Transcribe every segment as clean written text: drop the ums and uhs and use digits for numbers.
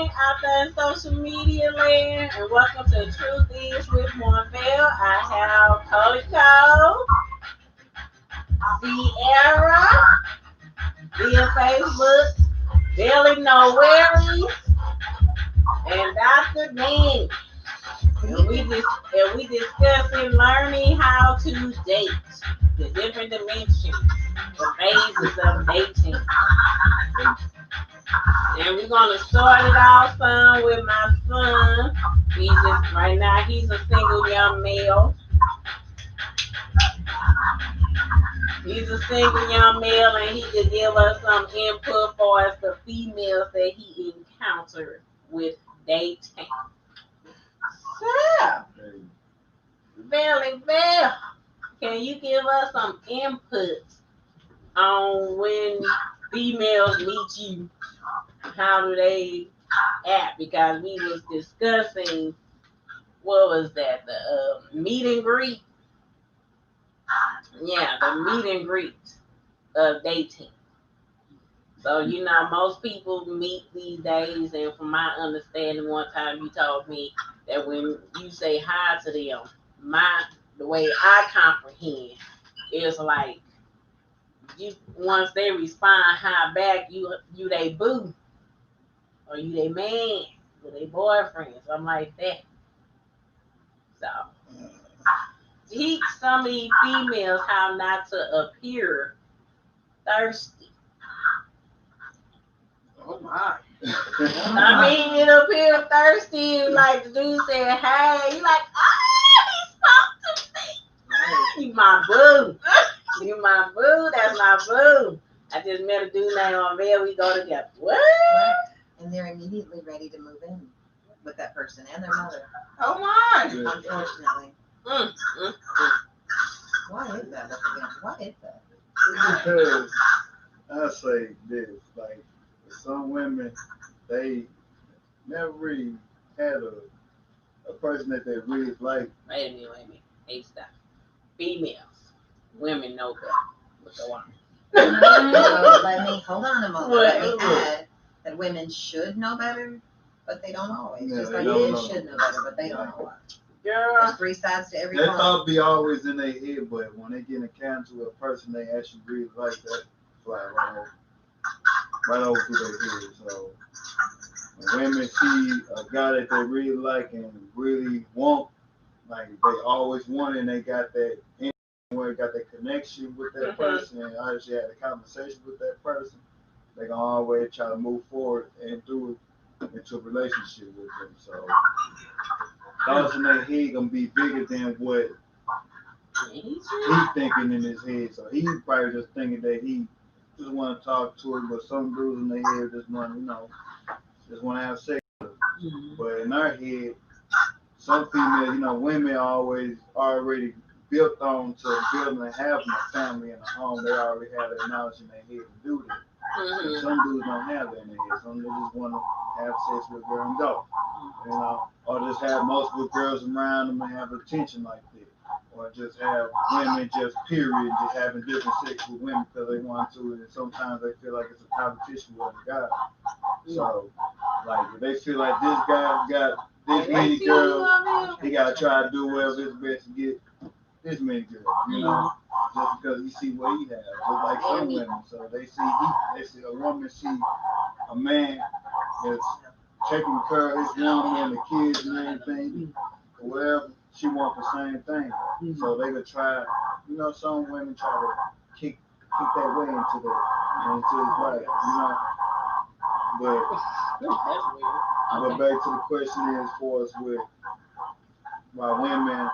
gang out there in social media land, and welcome to Truth Is with Monville. I have Coco, Sierra, via Facebook, Billy No Worries, and Dr. Danny. And we discussing learning how to date, the different dimensions, the phases of dating. And we're gonna start it off with my son. Right now he's a single young male. He's a single young male, and he could give us some input for us the females that he encountered with dating. So, Belly Bell, can you give us some input on when females meet you? How do they act? Because we was discussing, what was that? The meet and greet. Yeah, the meet and greet of dating. So, most people meet these days, and from my understanding, one time you told me that when you say hi to them, the way I comprehend is like, you once they respond hi back, you they boo, or you they man, or they boyfriend, something like that. So teach some of these females how not to appear thirsty. Oh my. I mean, it appear thirsty, like the dude said, hey, you like, oh, he spoke to me. You my boo. You my boo. That's my boo. I just met a dude named Monville. We go together. What? And they're immediately ready to move in with that person and their mother. Oh my. Unfortunately. Mm. Why is that? Why is that? Because I say this, like some women, they never really had a person that they really like. Wait a minute. Hey, stop. Females, women know better. But go on. Hold on a moment. Let me add that women should know better, but they don't always. Yeah, just like men should know better, but they don't know. Girl. There's three sides to every That coin. thought be always in their head, but when they get encountered with a person they actually really like, that fly right over through their head. So when women see a guy that they really like and really want, like they always want, and they got that where got that connection with that person, and obviously had a conversation with that person, they gonna always try to move forward and do it into a relationship with them. So thoughts in their head gonna be bigger than what he's thinking in his head. So he probably just thinking that he just want to talk to her, but some dudes in their head just want just want to have sex with her. Mm-hmm. But in our head, some females, women always already built on to building and having a family and a home. They already have that knowledge in their head to do that. Mm-hmm. Some dudes don't have that in their head. Some dudes just want to have sex with a girl and go. Or just have multiple girls around them and have attention like that. Or just have women just period, just having different sex with women because they want to, and sometimes they feel like it's a competition with a guy. So, like, if they feel like this guy got this many girls, he got to try to do whatever his best to get this many girls, just because he see what he has, just like some women. So they see a woman see a man that's taking care of his woman and the kids and everything, or whatever. She wants the same thing. Mm-hmm. So they could try, some women try to kick that way into his life, But back to the question is for us with why women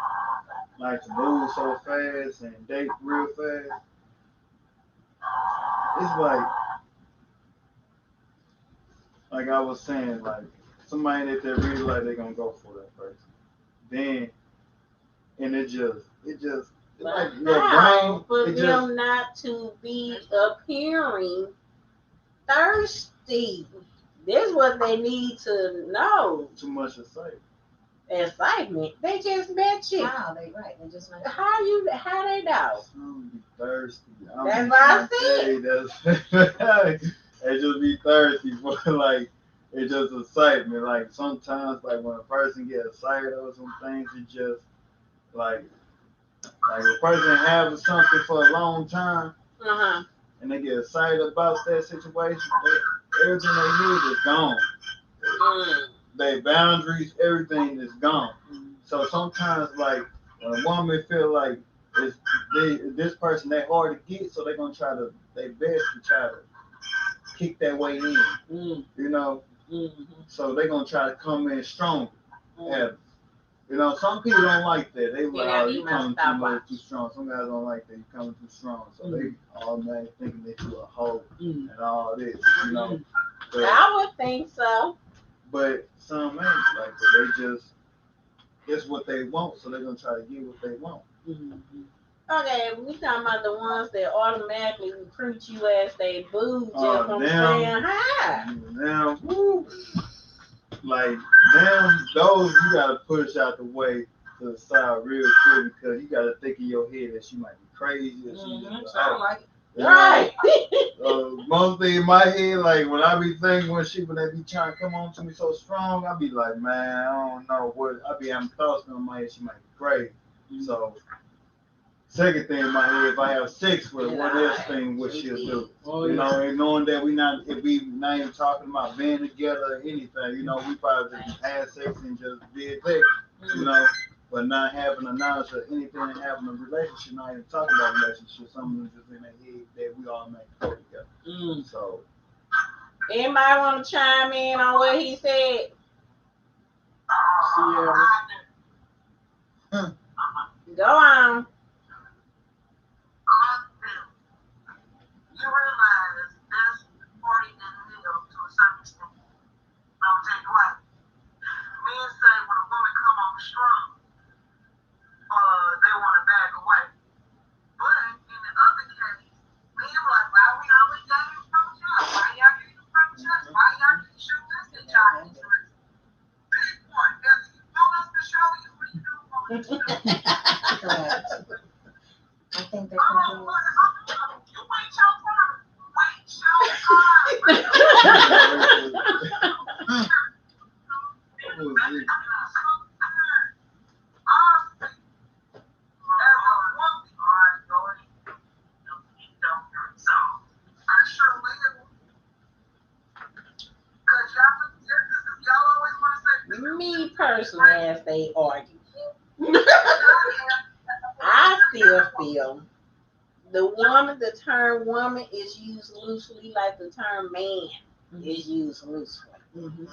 like to move so fast and date real fast. It's like I was saying, like somebody that they really like, they're gonna go for that person. Then and it just like your brain for them not to be appearing thirsty. This is what they need to know. Too much excitement. They just met you. Wow, they just met you. How they know? Be thirsty. That's what I said. They just be thirsty for like it just excites me. Like sometimes, like when a person gets excited over some things, it just like a person having something for a long time, and they get excited about that situation. Everything they need is gone. Their boundaries, everything is gone. So sometimes, like when a woman feel like this person they hard to get, so they're gonna try to their best to try to kick that way in. You know. So they're gonna try to come in strong. You know, some people don't like that. They like, oh, you coming too strong. Some guys don't like that. You coming too strong. So they automatically thinking that you a hoe and all this, you know. But, I would think so. But some ain't like that. They just, it's what they want, so they're going to try to get what they want. Okay, we talking about the ones that automatically recruit you as they boo just from saying hi. Now, woo. Like, damn, those you gotta push out the way to the side real quick because you gotta think in your head that she might be crazy or she just sound like it. Right. Mostly in my head, like when I be thinking when they be trying to come on to me so strong, I be like, man, I don't know what I be having thoughts in my head, she might be crazy. So second thing in my head, if I have sex with her, what else thing what she'll do? You know, and knowing that if we not even talking about being together or anything, you know, we probably just had sex and just did that, you know, but not having a knowledge of anything and having a relationship, not even talking about relationship, something that's just in their head that we all make go together. So anybody want to chime in on what he said? Sierra. Go on. You realize this party in the middle to a certain extent. I'll tell you why. Men say when a woman come on strong, they want to back away. But in the other case, men were like, why we always got to approach us? Why y'all getting approach us? Why y'all getting shoot us that y'all interested? Pick one. If you want us to show you what you don't want us to do. Correct. I think they're confused. You wait your turn. Wait your turn. Me personally, as they argue, I still feel the term woman is used loosely like the term man is used loosely.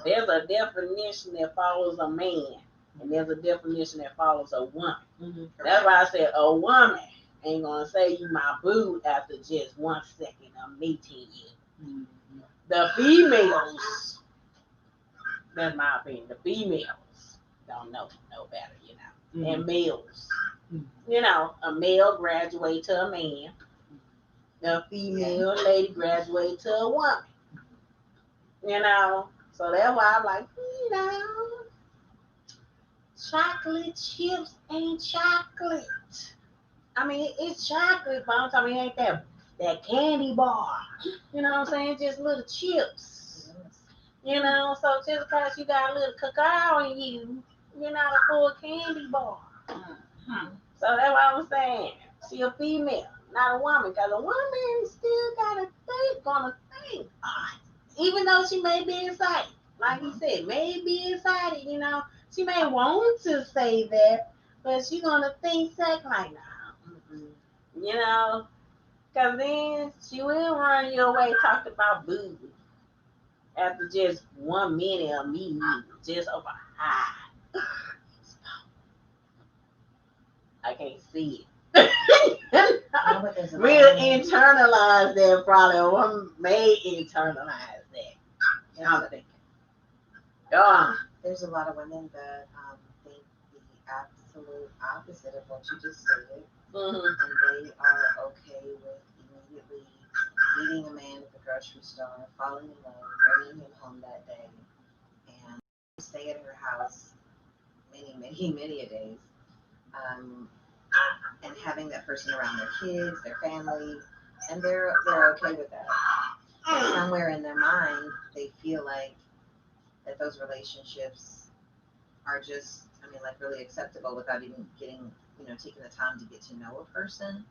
There's a definition that follows a man, and there's a definition that follows a woman. That's why I said a woman ain't gonna say you my boo after just 1 second of meeting you. The females, that's my opinion, the females don't know no better, you know. And males, you know, a male graduate to a man, the female lady graduate to a woman, you know. So that's why I'm like, you know, chocolate chips ain't chocolate. I mean, it's chocolate, but I'm talking, it ain't that candy bar. You know what I'm saying? Just little chips. You know, so just because you got a little cacao in you, you're not a full candy bar. So that's what I'm saying. She a female, not a woman, because a woman still gonna think. Even though she may be excited, like he said, may be excited, you know, she may want to say that, but she's gonna think second, like, nah, you know, because then she will run your way talking about boo after just 1 minute of me just over high. I can't see it. We'll internalize that probably. One may internalize that. I'm thinking. Go on. There's a lot of women that think the absolute opposite of what you just said. And they are okay with immediately meeting a man at the grocery store, falling in love, bringing him home that day, and stay at her house many a days, and having that person around their kids, their family, and they're okay with that. But somewhere in their mind, they feel like that those relationships are just, I mean, like really acceptable without even getting, taking the time to get to know a person.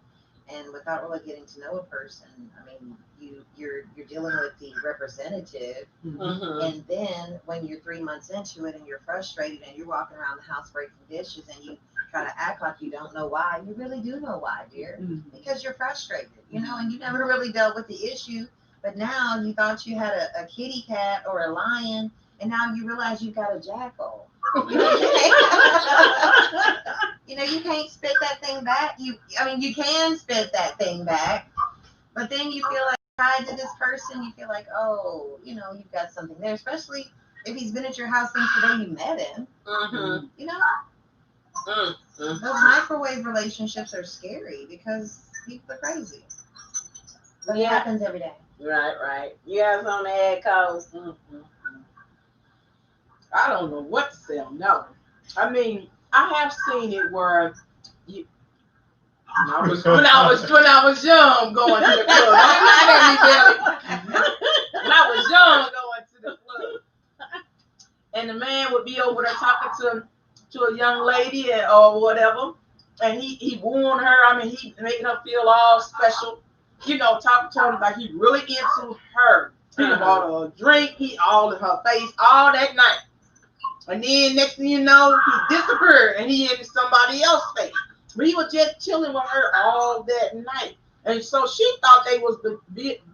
And without really getting to know a person, I mean, you're dealing with the representative, and then when you're 3 months into it and you're frustrated and you're walking around the house breaking dishes and you try to act like you don't know why, you really do know why, dear, because you're frustrated, and you never really dealt with the issue, but now you thought you had a kitty cat or a lion, and now you realize you got a jackal. You can't spit that thing back. You can spit that thing back, but then you feel like tied to this person. You feel like, oh, you've got something there, especially if he's been at your house since the day you met him. Those microwave relationships are scary because people are crazy. But it happens every day. Right. You have something to add, Cole? I don't know what to say on that one. I mean, I have seen it where when I was young going to the club. When I was young going to the club, and the man would be over there talking to a young lady or whatever, and he wooing her. I mean, he making her feel all special. Talking to her like he really into her. He bought her a drink. He all in her face all that night. And then next thing you know, he disappeared and he in somebody else's face. But he was just chilling with her all that night. And so she thought they was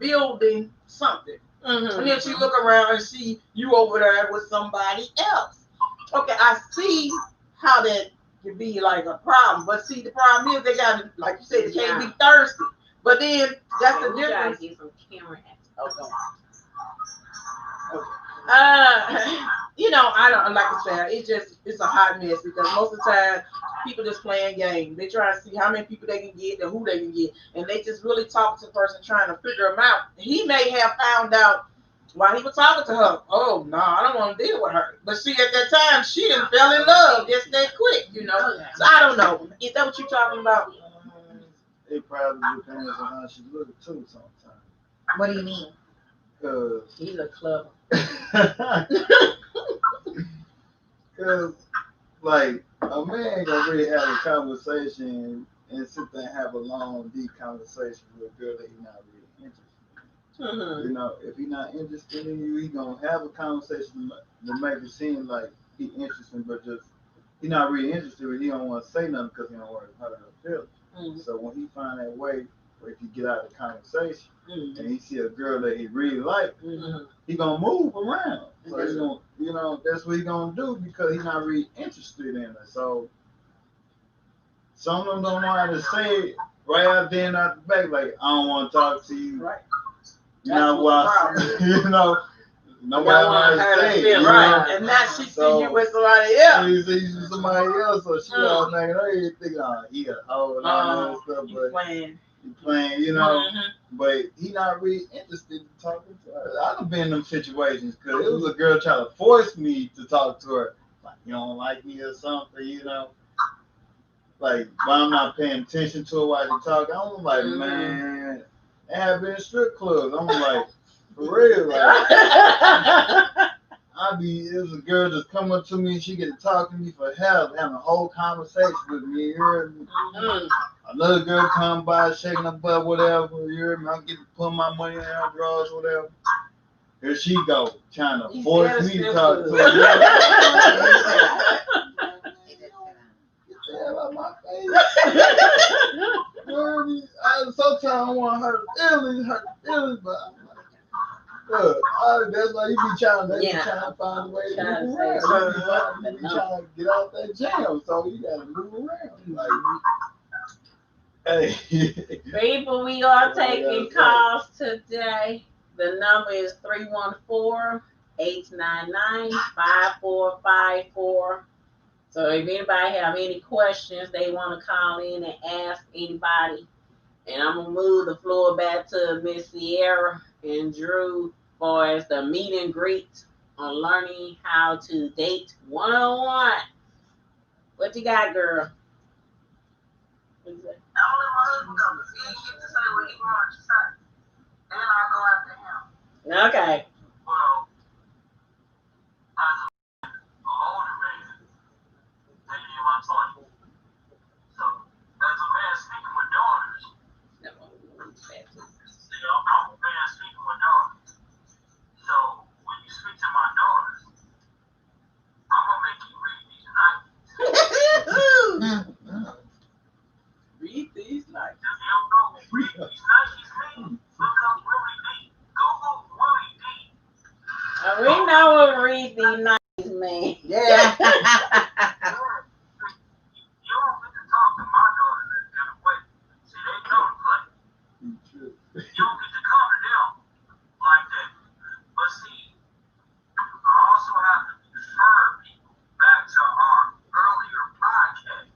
building something. And then she look around and see you over there with somebody else. Okay, I see how that could be like a problem. But see, the problem is they got to, like you said, they can't be thirsty. But then that's the difference. Get some camera I don't, like I said, it's a hot mess because most of the time people just playing games. They try to see how many people they can get and who they can get, and they just really talk to the person trying to figure them out. He may have found out while he was talking to her, oh no, I don't want to deal with her. But see, at that time she didn't fell in love just that quick, So I don't know. Is that what you're talking about? It probably depends on how she looks too sometimes. What do you mean? He's a club. Because, like, a man gonna really have a conversation and sit there and have a long, deep conversation with a girl that he's not really interested in. If he's not interested in you, he gonna have a conversation to make it seem like he's interested, but just he's not really interested. But he don't want to say nothing because he don't want to hurt her feelings. So when he find that way where he can get out of the conversation and he see a girl that he really like, he gonna move around. So he's gonna, that's what he gonna do because he's not really interested in her. So some of them don't know how to say it right out there and out the back, like, I don't want to talk to you. Right. Nobody want to say it. Right. And now she see you with somebody else. She see you with somebody else, so she all making her head thinking, he a hoe and all that stuff, but he playing, but he not really interested in talking to her. I've been in them situations because it was a girl trying to force me to talk to her, like, you don't like me or something, like, while I'm not paying attention to her while she talking, I'm like, man, I have been in strip clubs. I'm like, for real, like, there's a girl just come up to me and she get to talk to me for help, having a whole conversation with me, you heard me? Another girl come by, shaking her butt, whatever, you heard me? I get to put my money in her drawers, whatever. Here she go, trying to force me to talk to her. Get the hell out of my face. You heard me? Sometimes I want to hurt feelings, but I'm like, look, that's why you be trying to find a way to move around. You be trying to get out that jam, so you gotta move around. Like, hey. People, we are taking calls today. The number is 314-899-5454. So if anybody have any questions they want to call in and ask anybody, and I'm gonna move the floor back to Miss Sierra and Drew for as the meet and greet on learning how to date 101. What you got, girl? What is that? The only one who he didn't get to say what he wanted to say. Then I'll go after him. Okay. Well, We know what read these nice man. Yeah. You don't get to talk to my daughter that kind of way. See, they know the play. You don't get to come to them like that. But see, I also have to refer people back to our earlier podcast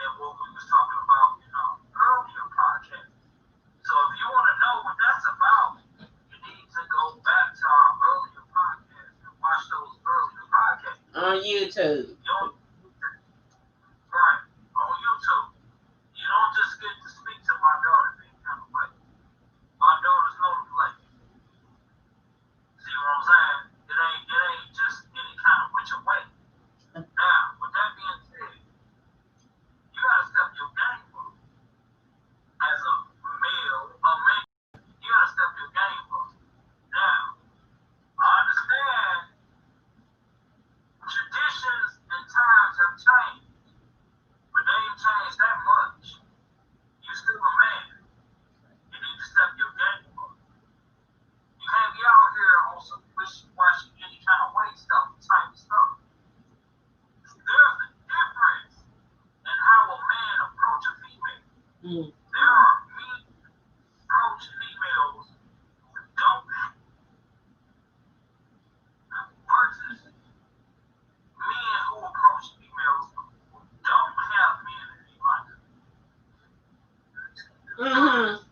and what we was talking about in our earlier podcast. So if you want to know what that's about, you need to go back to our earlier podcast and watch those earlier podcasts. On YouTube. Right, on YouTube. You don't just get to speak to my daughter any kind of way. My daughters know the play. See what I'm saying? It ain't just any kind of which way. Now, with that being said, you gotta step your game up. As a male, you gotta step your game up. Now, I understand traditions and times have changed, but they ain't changed that much. You still a man. You need to step your game up. You can't be out here on some wishy-washy, any kind of way type stuff. There's a difference in how a man approach a female. There are men who approach females who don't versus men who approach females who don't have men in their life. Mm-hmm.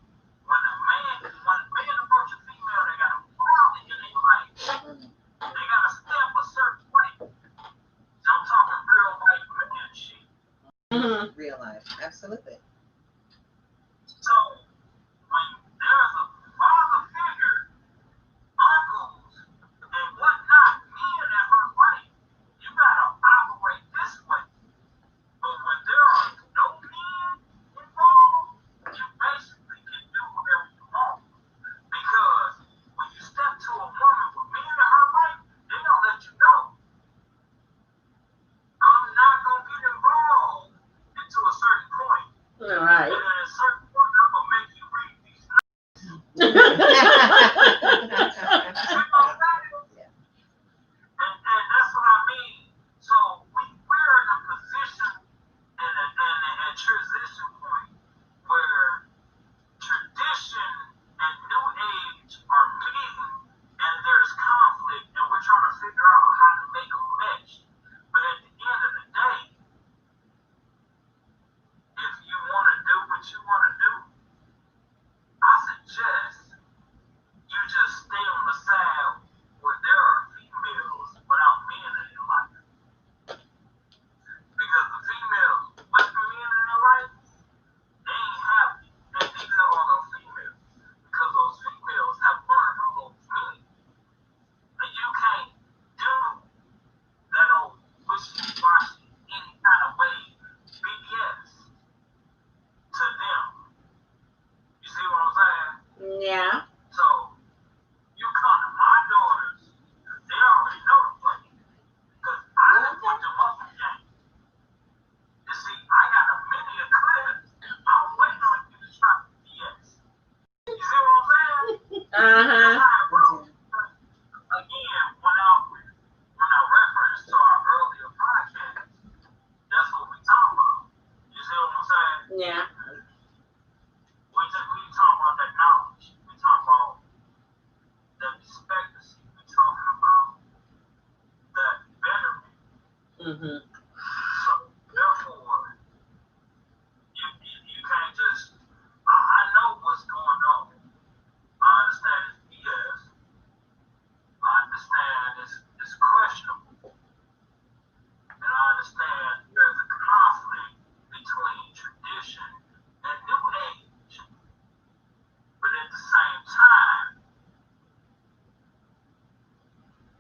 When a man approach a female, they got a father in their life. They got to step a certain way. So I'm talking real life man shit. Mm-hmm. Real life, absolutely. So when there's a father figure, uncles, and whatnot, men in her life, you gotta operate this way. But when there are no men involved, you basically can do whatever you want. Because when you step to a woman with men in her life, they gonna let you know, I'm not gonna get involved until a certain point. All right. And at a certain point, I'm gonna make you read these. And that's what I mean. So we're in a position and a transition point where tradition and new age are meeting and there's conflict and we're trying to figure out how to make them mesh. But at the end of the day, if you want to do what you want to do, I suggest you just stay on the side where there are females without men in your life. Because the females with the men in their life, they ain't happy. And neither are those females. Because those females have learned a little feeling. And you can't do that old wishy-washy, any kind of way, BS to them. You see what I'm saying? Yeah. So, you come to my daughters, they already know the play. Because I done put them up in game. You see, I got a many of clips. I'm waiting on you to try the BS. You see what I'm saying? Uh-huh. Again, when I reference to our earlier podcast, that's what we talk about. You see what I'm saying? Yeah. We talking about that knowledge. We talking about that expectancy. We talking about that betterment. Mm-hmm. So therefore, you can't just. I know what's going on. I understand it's BS. I understand it's questionable. And I understand there's a conflict between tradition and new age. But at the same time,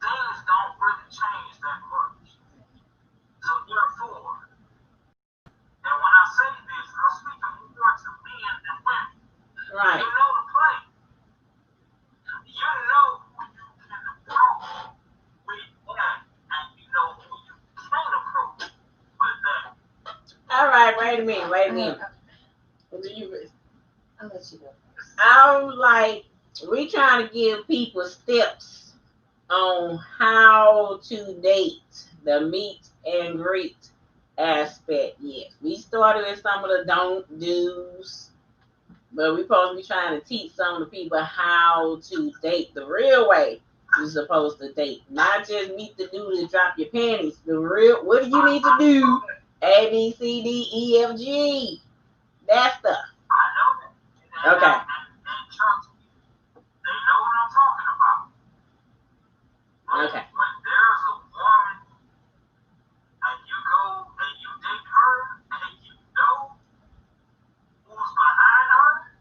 things don't really change that much. So therefore, and when I say this, I'm speaking more to men than women. Right. You know the play. You know who you can approach with that, and you know who you can't approach with that. All right. Wait a minute. I'll let you go first. I'm like, we trying to give people steps on how to date, the meet and greet aspect. Yes, we started with some of the don't do's, but we're supposed to be trying to teach some of the people how to date the real way you're supposed to date. Not just meet the dude and drop your panties. The real, what do you need to do? A, B, C, D, E, F, G. That stuff. I know that. Okay. And trust me, they know what I'm talking about. Okay. When there's a woman and you go and you date her and you know who's behind her,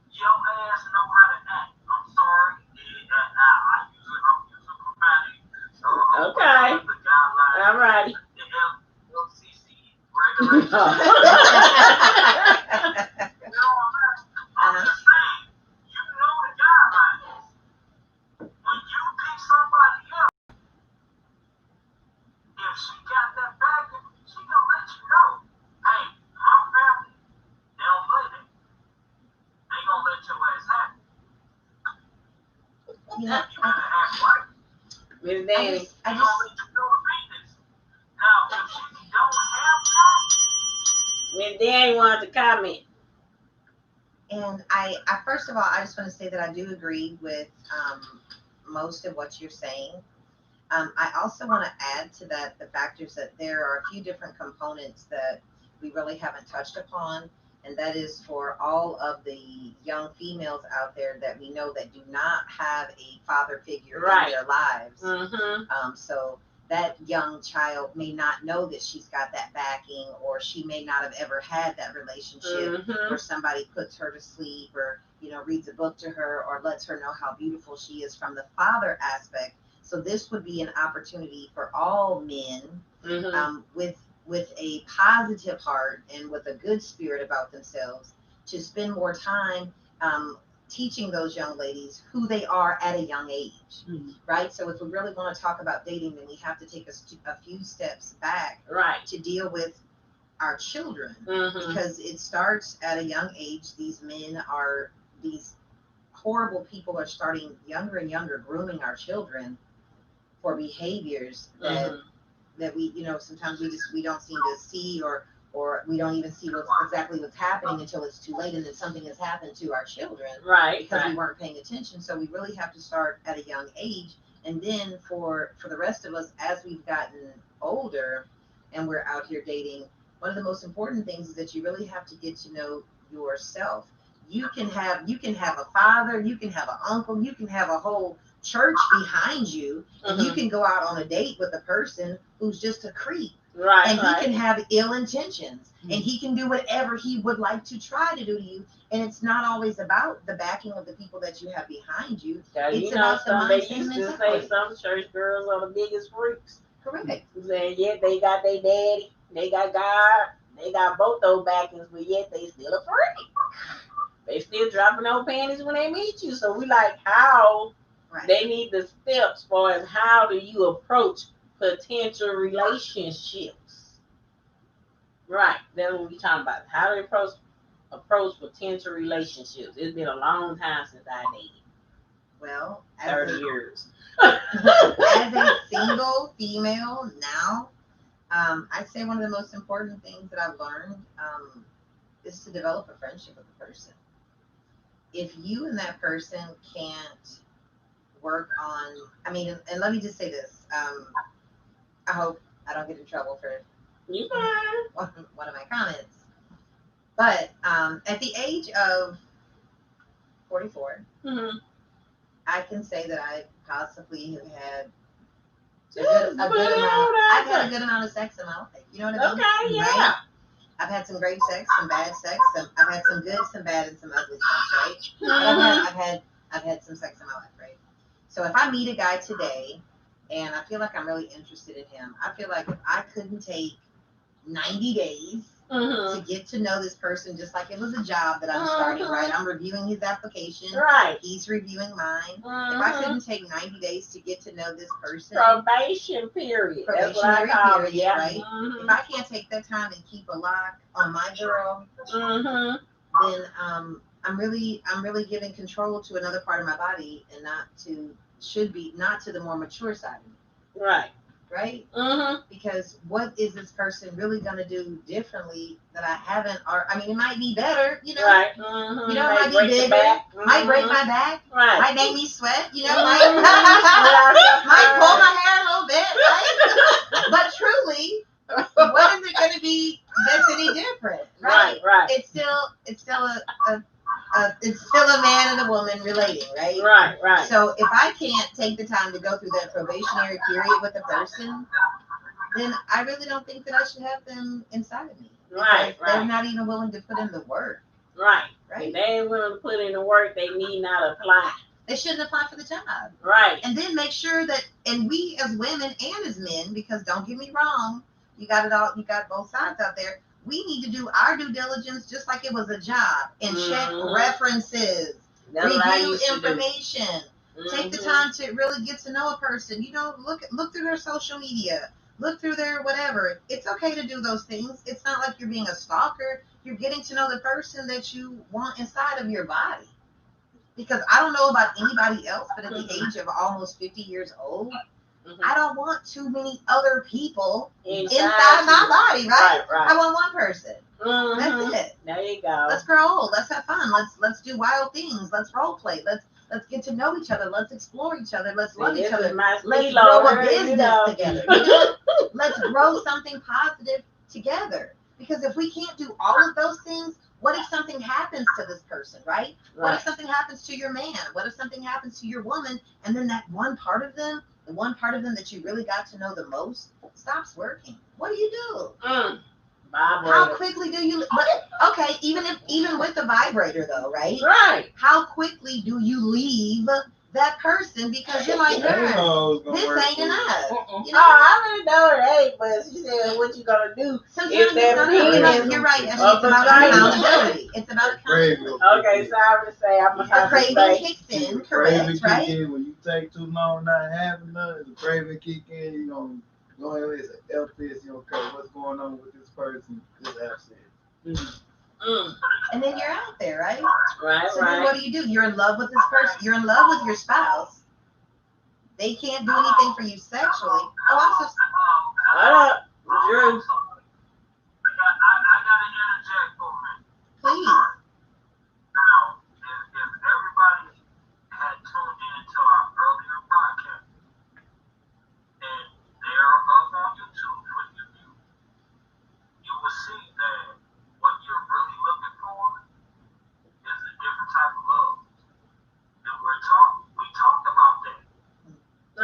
your ass know how to act. I'm sorry. I'm using profanity. Okay. The guidelines. All righty. The FCC regulations. I'm just saying, you know the guidelines. When you pick somebody else, if she got that back, she gonna let you know. Hey, my family, they don't play that. They gonna let your ass have it. You know, You better act right. Miss Danny. I They just, gonna let you know the business. Now, if she don't have that, Miss Danny wanted to comment. and I first of all, I just want to say that I do agree with most of what you're saying. I also want to add to that the factors that there are a few different components that we really haven't touched upon, and that is for all of the young females out there that we know that do not have a father figure Right. in their lives. Mm-hmm. So that young child may not know that she's got that backing, or she may not have ever had that relationship Mm-hmm. where somebody puts her to sleep, or reads a book to her, or lets her know how beautiful she is from the father aspect. So this would be an opportunity for all men Mm-hmm. with a positive heart and with a good spirit about themselves to spend more time teaching those young ladies who they are at a young age, Mhm. right? So if we really want to talk about dating, then we have to take a few steps back Right. to deal with our children, Mm-hmm. because it starts at a young age. These horrible people are starting younger and younger, grooming our children for behaviors that Mm-hmm. that we, sometimes we don't seem to see, or we don't even see what's happening until it's too late, and then something has happened to our children Right. because we Right. weren't paying attention. So we really have to start at a young age, and then for the rest of us, as we've gotten older and we're out here dating, one of the most important things is that you really have to get to know yourself. You can have a father, you can have an uncle, you can have a whole church behind you, and you Mhm. can go out on a date with a person who's just a creep, Right. and he Right. can have ill intentions, and he can do whatever he would like to try to do to you. And it's not always about the backing of the people that you have behind you. Yeah, It's you know, about the some they mindset used and to say mentality. some church girls are the biggest freaks. Correct. Saying, yeah, they got their daddy, they got God, they got both those backings, but yet they still a freak. They still dropping no panties when they meet you. So we like how Right. they need the steps for as how do you approach potential relationships. Right. That's what we talking about. How to approach potential relationships. It's been a long time since I dated. Well, 30 years. as a single female now, I'd say one of the most important things that I've learned is to develop a friendship with a person. If you and that person can't work on, and let me just say this, I hope I don't get in trouble for You fine. one of my comments, but at the age of 44, Mm-hmm. I can say that I possibly have had Just a put good it amount. out I've there. had a good amount of sex in my life. You know what I mean? Okay, yeah. Right? I've had some great sex, some bad sex. I've had some good, some bad, and some ugly sex. Right? But Mhm. I've had some sex in my life. Right? So if I meet a guy today, and I feel like I'm really interested in him, I feel like if I couldn't take 90 days Mhm. to get to know this person, just like it was a job that I'm starting, right? I'm reviewing his application. Right. He's reviewing mine. If I Mhm. couldn't take 90 days to get to know this person, Probation period. That's what I probationary call period, it. Yeah. right? Mhm. If I can't take that time and keep a lock on my girl, Mhm. then I'm really giving control to another part of my body and not to should be not to the more mature side of me, Right. right? Mm-hmm. Because what is this person really gonna do differently that I haven't? Or I mean, it might be better, you know. Right. Mm-hmm. You know, Might might be break the bigger, back. might break Mhm. my back, Right. might make me sweat, you know, Mhm. might pull my hair a little bit, right? But truly, what is it going to be that's any different, right? Right. Right. It's still it's still a man and a woman relating, right? Right. Right. So if I can't take the time to go through that probationary period with a person, then I really don't think that I should have them inside of me. Because Right, they're right. not even willing to put in the work, Right. right? If they ain't willing to put in the work, they need not apply. They shouldn't apply for the job. Right. And then make sure that, and we as women and as men, because don't get me wrong, you got both sides out there. We need to do our due diligence just like it was a job and check Mhm. references, That's what I review used to do. information, take the Mhm. time to really get to know a person. You know, look through their social media, look through their whatever. It's okay to do those things. It's not like you're being a stalker. You're getting to know the person that you want inside of your body. Because I don't know about anybody else, but at the age of almost 50 years old, Mhm. I don't want too many other people Inside inside my you. body, right? Right. I want one person. Mhm. That's it. There you go. Let's grow old. Let's have fun. Let's do wild things. Let's role play. Let's get to know each other. Let's explore each other. Let's love each other. Let's grow a business together. You know? Let's grow something positive together. Because if we can't do all of those things, what if something happens to this person, right? What if something happens to your man? What if something happens to your woman? And then that one part of them, the one part of them that you really got to know the most, stops working. What do you do? How quickly do you? But okay, even with the vibrator though, right? Right. How quickly do you leave that person because you're like, this ain't enough. You know? I already know it ain't, but she said, "What you gonna do?" Sometimes If that you're right. It's about accountability. It's about accountability. Okay, sorry to say, I'm gonna The have to craving say. kicks in, Craving correct, kick right? in when you take too long not having none. The craving kick in, you know, go ahead and say, F this, you know, okay, what's going on with this person? This absent. And then you're out there, right? Right, So then what do? You're in love with this person. You're in love with your spouse. They can't do anything for you sexually. Oh, I'm so Drew. I gotta interject for a minute. please. Now, if everybody had tuned into our earlier podcast, and they're up on YouTube for you, you will see that what you're really looking for is a different type of love. And we talked about that. The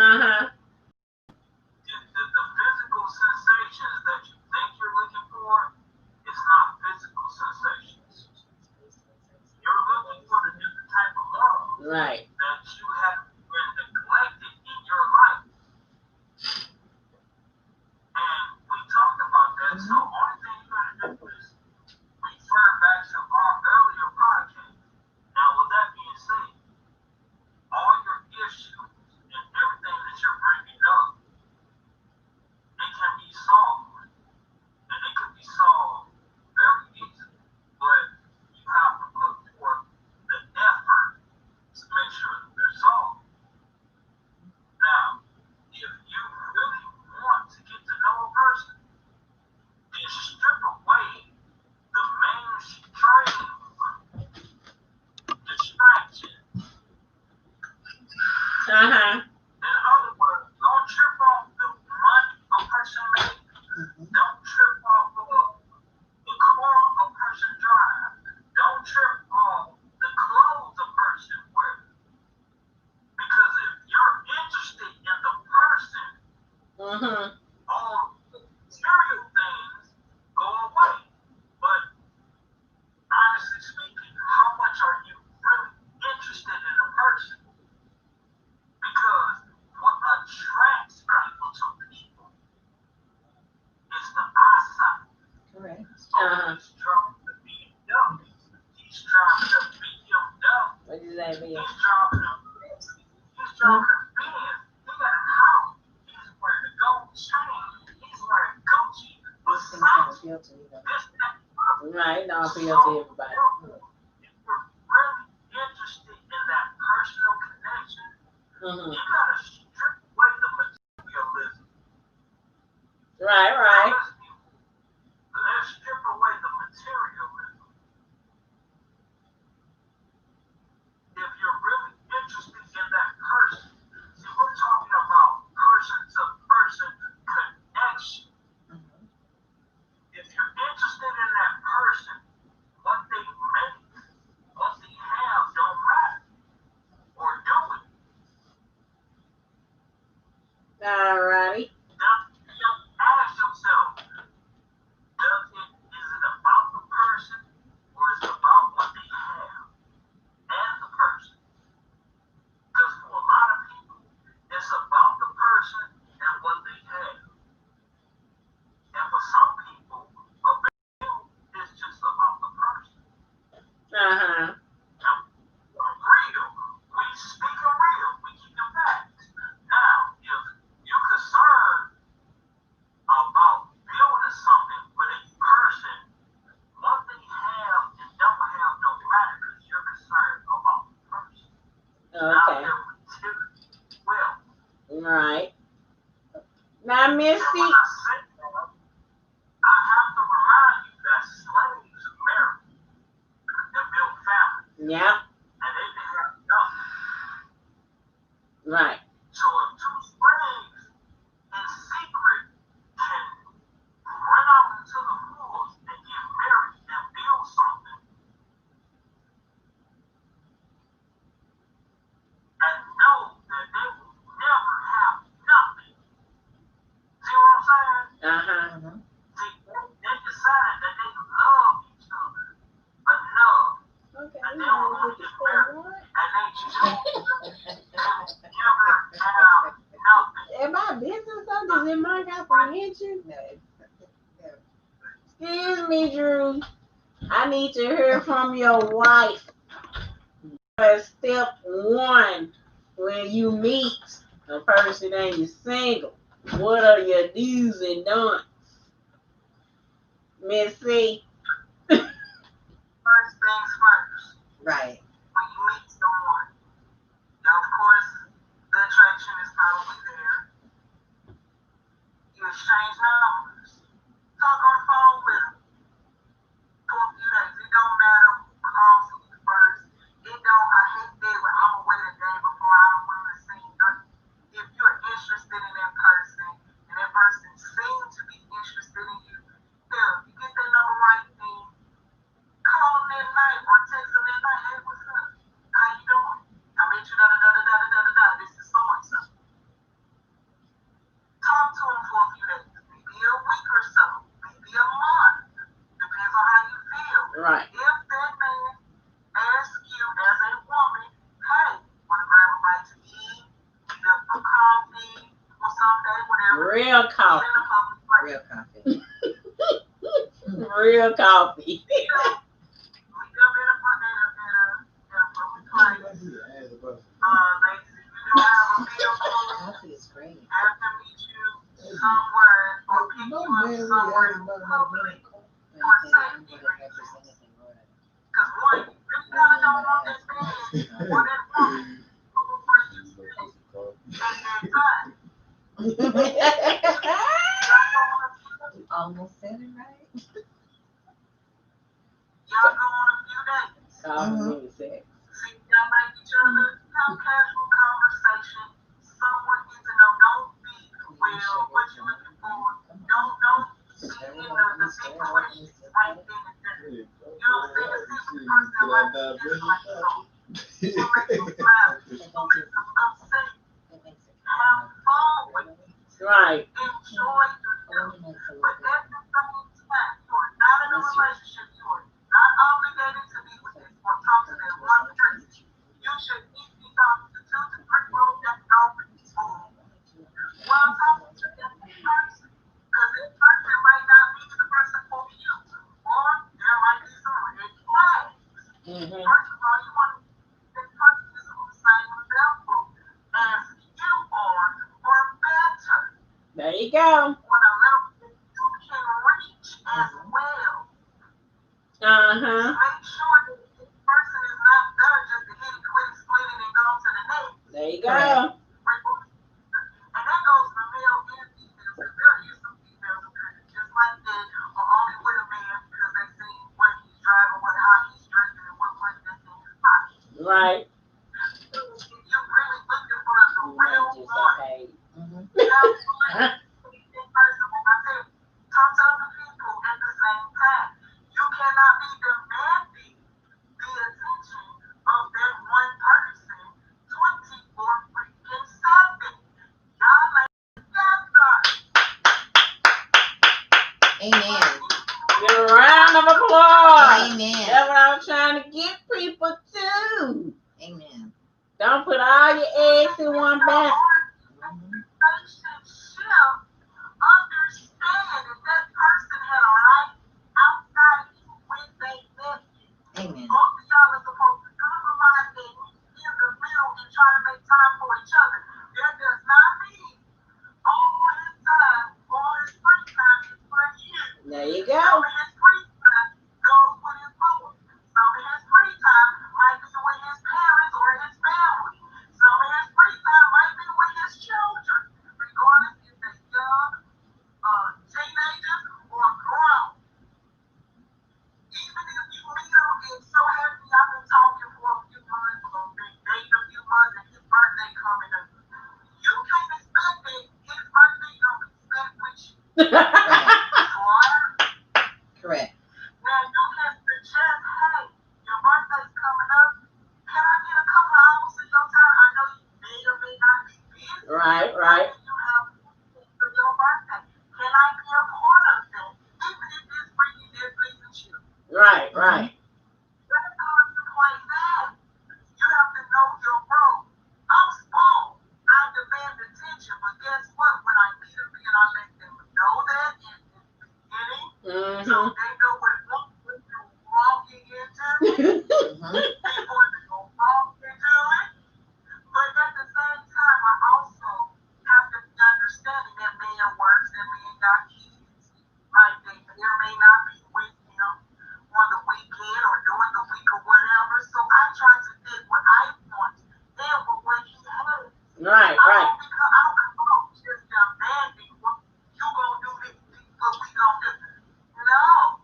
physical sensations that you think you're looking for, it's not physical sensations. You're looking for the different type of love Right. that you have been neglected in your life. And we talked about that. So only thing you gotta do is refer back to our earlier podcast. Now with that being said, all your issues and everything that you're bringing up, it can be solved. And it can be solved very easily. But you have to put forth the effort to make sure that they're solved. Now, if you really want to get to know a person, then strip away the mainstream distraction. In other words, don't trip off the money a person makes. Don't trip off the car a person drives. Don't trip off the clothes a person wears. Because if you're interested in the person, all material things go away. But honestly speaking, how much are you really interested in a person? Because what attracts people to people is the eyesight. Correct. He's driving the BMW. He's driving a BMW. What does that mean? He's driving a Benz. He got a house. He's wearing a gold chain. He's wearing Gucci, Versace, this, that, Right, don't appeal to everybody. If you're really interested in that personal connection, Mhm. You gotta strip away the materialism. Right. Let's strip away the materialism. If you're really interested in that person, see, we're talking about person to person connection. If you're interested in that person, what they make, what they have don't matter. Or do it. Alrighty. Now, you ask yourself, is it about the person or is it about what they have and the person? Because for a lot of people, it's about the person and what they have. And for some people, a bill is just about the person. Uh-huh. And real. We speak of real. We keep the facts. Now, if you're concerned about building something with a person, what they have and don't have don't matter because you're concerned about the person. Not Okay. their material wealth. Right. Now, And Missy. when I say that, I have to remind you that slaves married and built families, Yep. and they didn't have nothing. Right. So if two slaves in secret can run out into the woods and get married and build something and know that they will never have nothing. See what I'm saying? Uh-huh. See, they decided that they love each other enough Okay. that they were going to get married and they just never have nothing. Am I missing something in my comprehension? No, Excuse me, Drew. I need to hear from your wife. Step one, when you meet a person and you're single, what are your do's and don'ts? Missy? First things first, right. when you meet someone, now of course, the attraction is probably there. You exchange numbers. Talk on the phone with them for a few days. It don't matter who calls you first. It don't, I hate that when I'm away a day before I don't want to see nothing. If you're interested in that person and that person seems to be interested in you, hell, if you get that number right then, call them that night or text them that night. Hey, what's up? How you doing? I met you da-da-da-da-da-da-da-da. This is so-and-so. Talk to them for a few days, maybe a week or so, maybe a month. Depends on how you feel. Right. If that man asks you as a woman, hey, want to grab a bite to eat, meet up for coffee, or someday, whatever. Real coffee. In a public place. Real coffee. Real coffee. Meet up in a public place. Ladies, if you don't have a vehicle, Coffee is great. have to meet you somewhere or pick you up somewhere in public for safety reasons. Because one, you really gotta know on that man or that woman who where you sit at that time. Almost said it right. Y'all go on a few dates. Coffee sex. See, y'all like each other, have casual conversation. Someone gets to know, don't be, well, what you looking for. Don't see the situation right then and there. You know what I'm saying? See the person that might be just like you. You make them smile. You make them upset. Have fun with it. Right. Enjoy yourself. But at the same time, you are not in a relationship. You are not obligated to be with this or talk to them one person. You should each be talking to 2 to 3 people that know these fools. While talking to them in person. Because this person might not be the person for you. Or there might be some red flags. Mm-hmm. First of all, you want to this person is on the same level as you are or better. There you go. When a level that you can reach as well. Uh-huh. Make sure that this person is not there just to hit it, quit it, split it, and go to the next. There you go. And that goes for male and female, because there is some females who are just like that, or only with a man because they see what he's driving, how he's dressing, and what money that's in his pocket. Right. If you're really looking for the real Just one, okay. you have to look in person. When I said, talk to other people at the same time. You cannot be demanding the attention of that one person 24 freaking 7. Y'all ain't together. Amen. Give a round of applause. Amen. That's what I'm trying to get people to. Amen. Don't put all your eggs in one basket. Relationship, understand that that person had a life outside you when they met you. Amen. Both of y'all are supposed to compromise and meet in the middle and try to make time for each other. That does not mean all his time, all his free time is for you. There you Some go. of his free time goes with his boys. Some of his free time might be with his parents or his family. Some of his free time might be with his children, regardless if they're young, teenagers, or grown. Even if you meet him and so happy I've been talking for a few months or been dating a few months and his birthday coming up, you can't expect that his birthday gonna be spent with you. Correct. Now you can suggest, hey, your birthday's coming up. Can I get a couple hours of your time? I know you may or may not be busy. Right. What do you have for your birthday? Can I be a part of that? Even if it's bringing that pleases you. Right. When it comes to play that, you have to know your role. I'm small. I demand attention, but guess what? When I meet a man, I let them know that in the beginning, so they know what they're walking into before they go walk into it. But at the same time, I also have to be understanding that man works, that man got kids. Like they may or may not be with him on the weekend or during the week or whatever. So I try to get what I want and what he has. Right. I don't come on just demanding what you gonna do this, what we gonna do. No.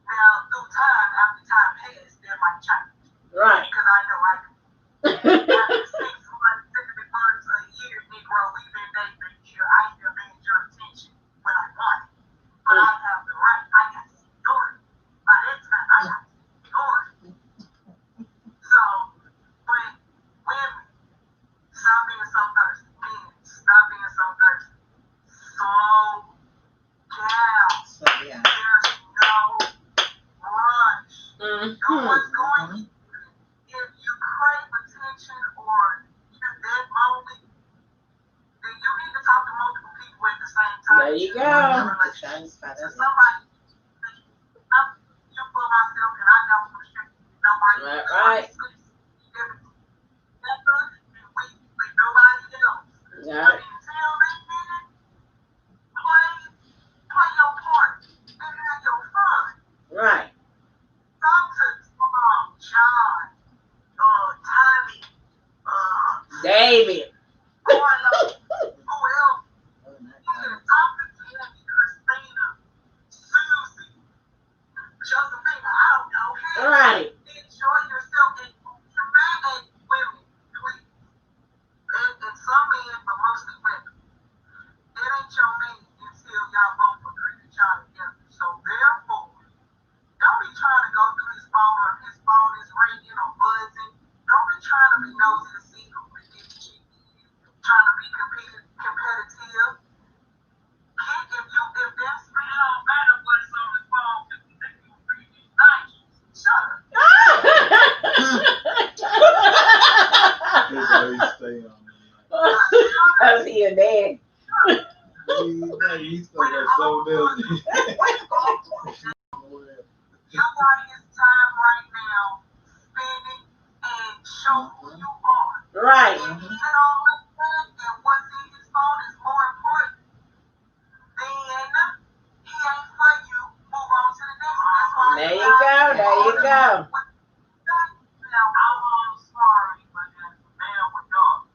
Now through time, after time passes, there might change. Right. Because I know I do. After 6 months, 60 months, a year, Negro, we've been dating a year. I demand your attention when I want it. But I have the right. I got to ignore it. By that time, I got to ignore it. So, when women stop being so thirsty, men stop being so thirsty. Slow down. So yeah. There's no rush. No one's going to. If you crave attention or you're that lonely, then you need to talk to multiple people at the same time. There you go. To satisfy So that. somebody, I'm you for myself and I don't restrict nobody. Right. With nobody else. Right. Until then, play your part and have your fun. Right. Talk to John, Tommy, David. Orlo, who else? Oh, not Even talk to Tammy, Christina, Susie, Josephina, I don't know. Hey, Right. enjoy yourself and you're mad at women, please. And some men, but mostly women. It ain't your man until y'all both agree to y'all together. So therefore, don't be trying to go through his phone or his phone is ringing or buzzing. Don't be trying to be nosy to see who can get cheated. Trying to be competitive. If that spit don't matter what's on the phone, if you think you read these things, shut up. That's how he stay on me. Cause he a dad. He's stuck up so busy. Your body is time right now. Spend it and show who you are. Right. If he don't look good and what's in his phone is more important, then he ain't for you. Move on to the next. That's why There you go. Now, I'm sorry, but that's a man with dogs.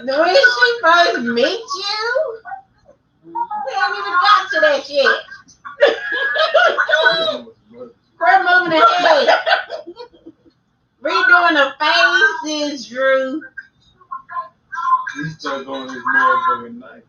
When she first meet you, we haven't even got to that yet. We're moving ahead. Redoing the faces, Drew. We start going this motherfucking night.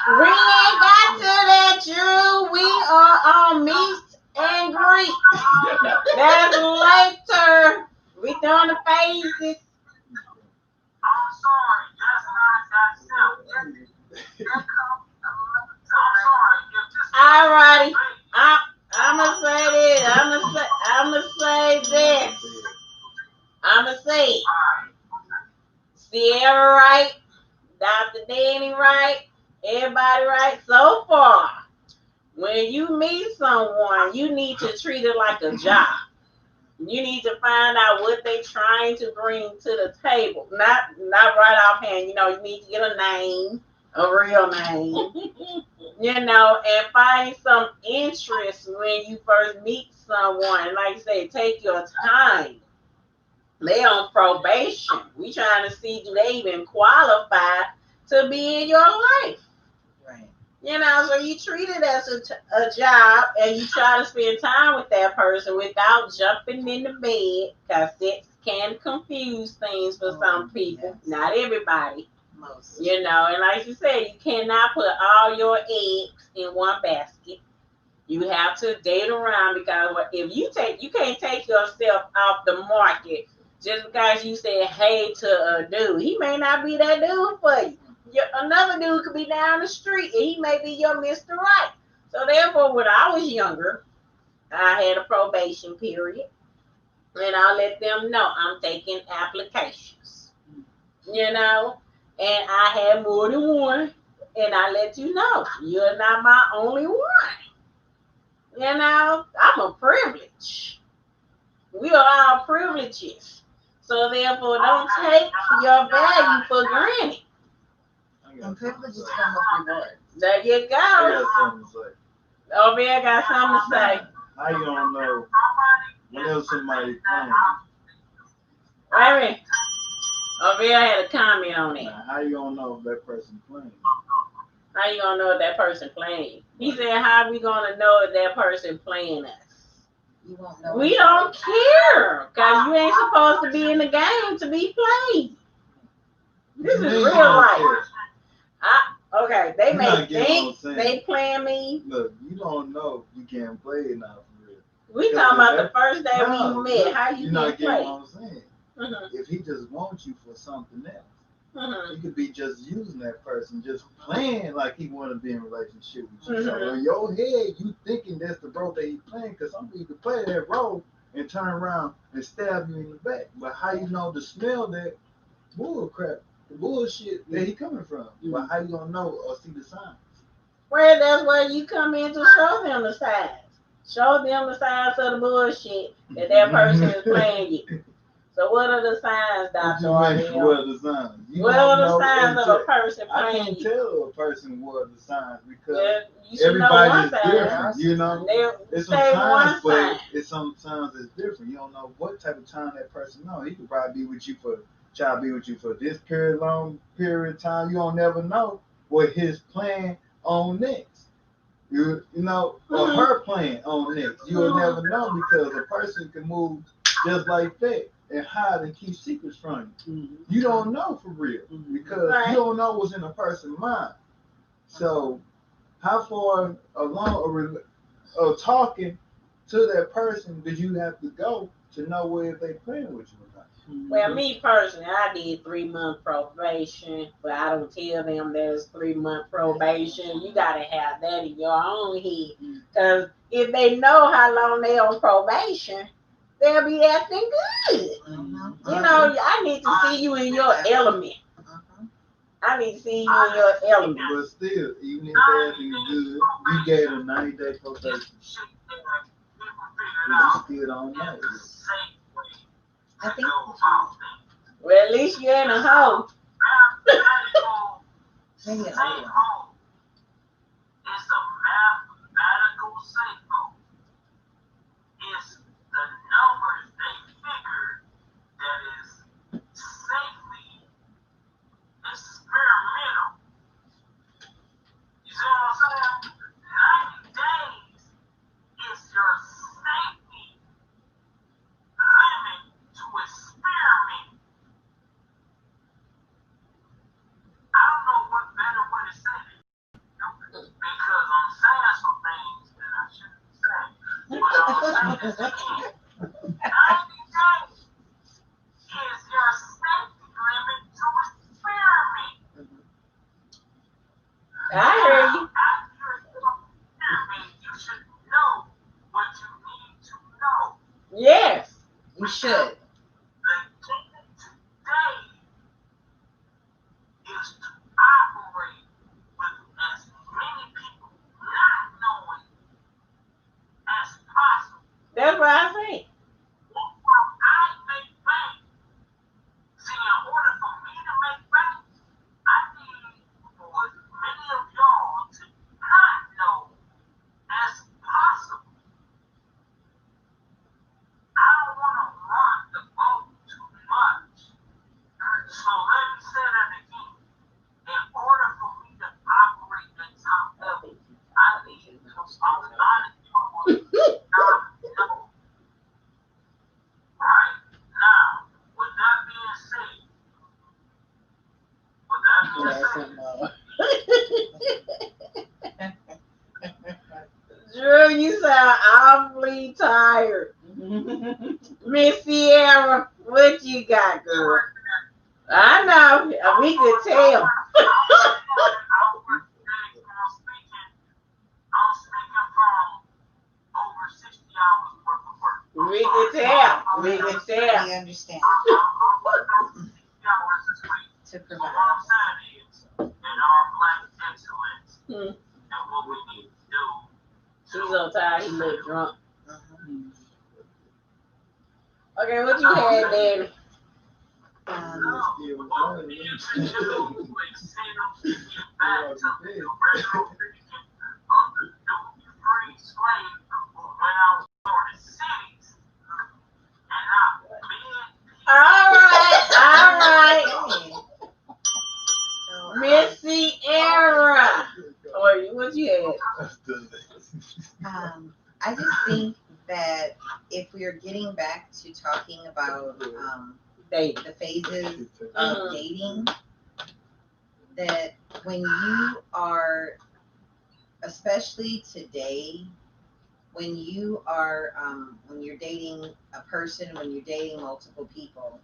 We ain't got to that, Drew. We are on meet and greet. That's later. We doing the phases. Alrighty. I'ma say this. I'ma say this. I'ma say it. Sierra right. Dr. Danny right. Everybody right so far. When you meet someone, you need to treat it like a job. You need to find out what they're trying to bring to the table. Not right offhand. You know, you need to get a name, a real name. You know, and find some interest when you first meet someone. Like I said, take your time. They on probation. We trying to see, do they even qualify to be in your life? Right. You know, so you treat it as a job, and you try to spend time with that person without jumping in the bed, because sex can confuse things for some people. Yes. Not everybody. Most. You know, and like you said, you cannot put all your eggs in one basket. You have to date around, because if you can't take yourself off the market just because you said hey to a dude. He may not be that dude for you. Another dude could be down the street and he may be your Mr. Right. So therefore, when I was younger, I had a probation period, and I let them know I'm taking applications. You know, and I had more than one, and I let you know you're not my only one. You know, I'm a privilege. We are all privileges. So therefore, don't take your value for granted. And privileges come with rewards. There you I got go. something to say. Over there got something to say. How you gonna know whenever somebody playing? Wait a minute. Over here had a comment on it. Now, how you gonna know if that person playing? How you gonna know if that person playing? He said, how are we gonna know if that person playing us? You won't know. We don't care, because you ain't supposed to be in the game to be played. This is real life. Okay, they may think they playing me. Look, you don't know if you can't play it now for real. We talking about the first day we met. How you You're not play? getting what I'm saying. Mm-hmm. If he just wants you for something else, Mm-hmm. he could be just using that person, just playing like he want to be in a relationship with you. Mm-hmm. So in your head, you thinking that's the role that he playing, because some people play that role and turn around and stab you in the back. But how you know to smell that bull crap, the bullshit that he coming from? Mm-hmm. But how you gonna know or see the signs? Well, that's where you come in to show them the signs. Show them the signs of the bullshit that person is playing you. So what are the signs, Dr. Ardell? What are the signs? What are the signs of a person playing you? I can't tell a person what are the signs, because everybody is different. You know, it's some signs, but it's some signs that's different. You don't know what type of time that person knows. He could probably be with you for this long period of time. You don't never know what his plan on next. You know, or her plan on next. You'll never know, because a person can move just like that and hide and keep secrets from you. Mm-hmm. You don't know for real, because you don't know what's in a person's mind. So how far along or talking to that person that you have to go to know whether they playing with you or not. Well, me personally, I did 3-month probation, but I don't tell them there's 3-month probation. You gotta have that in your own head, because if they know how long they on probation, they'll be acting good. You know, I need to see you in your element. I need to see you in your element. But still, even if they're acting good, you gave a 90-day probation. You still don't know. I think Well, at least you ain't a hoe. maybe a Safe little. home is a mathematical safe home. It's the numbers they figured that is safely experimental. You see what I'm saying? 90 days is your safety limit to experiment. I don't know what better way to say it. Because I'm saying some things that I shouldn't say. But I'm saying this again. 90 days is your safety limit to experiment. I hear you. After you experiment, you should know what you need to know. Yes. You should. The key today is to operate with as many people not knowing as possible. That's what I say. That's how I make bank. See, in order for me to make bank, I need for as many of y'all to not know as possible. I don't want to rock the boat too much. So let me say that again. In order for me to operate at top level, I need a lot of y'all to not know. Right now, with that being said, Drew, you sound awfully tired. Miss Sierra, what you got, girl? I know. We could tell. I'm speaking from over 60 hours worth of work. We could tell. We could tell. We understand. I'm working 60 hours this week. To So provide. what I'm saying is, in our black excellence, Hmm. and what we need to do. He's so tired, he look drunk. Mhm. Okay, what you had, Daddy? What we need to do is send them to get back to the original thinking of the duty-free slave who went out for the cities and not being All right. So, Miss Sierra. Or what you had? I just think that if we are getting back to talking about Dating. the phases Uh-huh. of dating, that when you are, especially today, when you are when you're dating a person, when you're dating multiple people,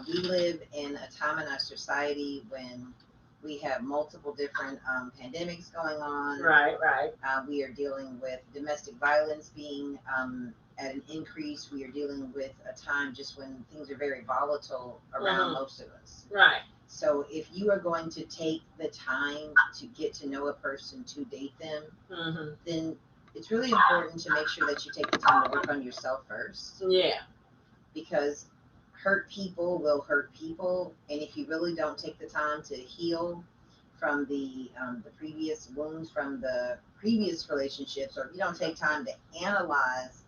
we live in a time in our society when we have multiple different pandemics going on. Right. We are dealing with domestic violence being at an increase. We are dealing with a time just when things are very volatile around most of us. Right. So if you are going to take the time to get to know a person, to date them, then it's really important to make sure that you take the time to work on yourself first. Yeah. Because hurt people will hurt people, and if you really don't take the time to heal from the previous wounds from the previous relationships, or if you don't take time to analyze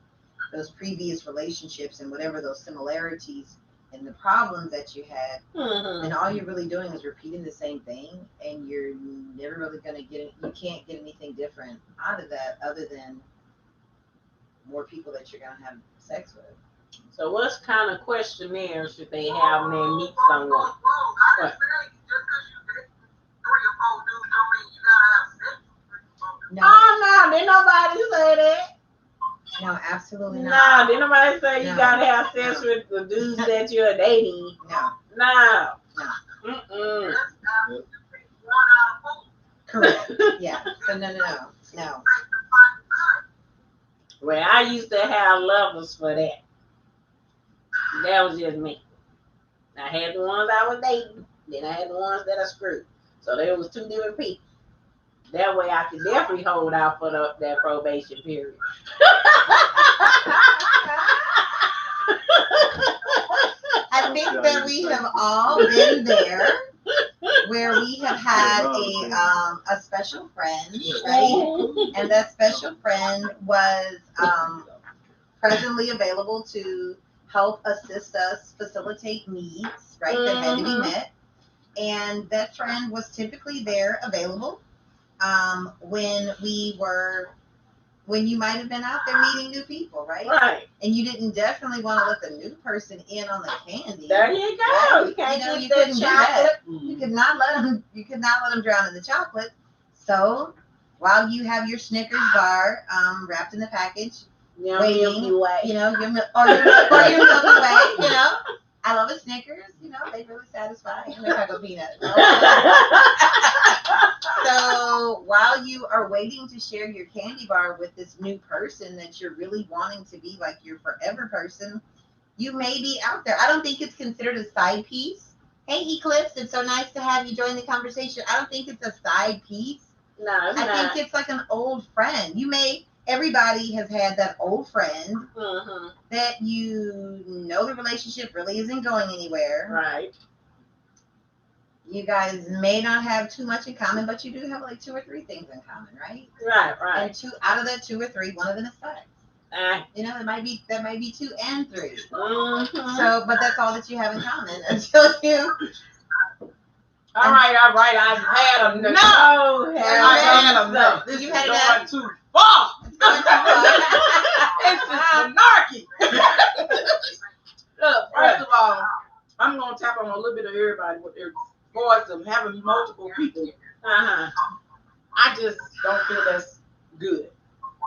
those previous relationships and whatever those similarities and the problems that you had, then all you're really doing is repeating the same thing, and you're never really going to get it. You can't get anything different out of that other than more people that you're going to have sex with. So what kind of questionnaire should they have when they meet someone? I didn't say just because you date 3 or 4 dudes don't mean you gotta have sex with 3 or 4 dudes. No, didn't nobody say that. No, absolutely Nah, not. didn't nobody say you No. gotta have sex with the dudes that you're dating. No. No. No. Mm-mm. Correct. Yeah. So no. Well, I used to have lovers for that. That was just me. I had the ones I was dating, then I had the ones that I screwed. So there was two different people. That way I could definitely hold out for that probation period. I think that we have all been there, where we have had a special friend, right? And that special friend was presently available to help assist us facilitate needs, right, that had to be met. And that friend was typically there available when you might have been out there meeting new people, right? Right. And you didn't definitely want to let the new person in on the candy. There you go. Right? You can't you get couldn't the do chocolate. that. You could not let them drown in the chocolate. So while you have your Snickers bar wrapped in the package, waiting, Milky Way. you know, your Milky Way, you know. I love a Snickers, you know, they really satisfy. And they're like a peanut. So while you are waiting to share your candy bar with this new person that you're really wanting to be like your forever person, you may be out there. I don't think it's considered a side piece. Hey, Eclipse, it's so nice to have you join the conversation. I don't think it's a side piece. No, it's I not. think it's like an old friend. Everybody has had that old friend that you know the relationship really isn't going anywhere. Right. You guys may not have too much in common, but you do have like 2 or 3 things in common, right? Right. And out of that 2 or 3, one of them is sex. You know, that might be 2 and 3. So, but that's all that you have in common until you. All right. I've had enough. No. I've had enough. This is You had going enough? too far. It's going too far. This is monarchy. Look, first of all, I'm going to tap on a little bit of everybody with their voice of having multiple people. I just don't feel that's good.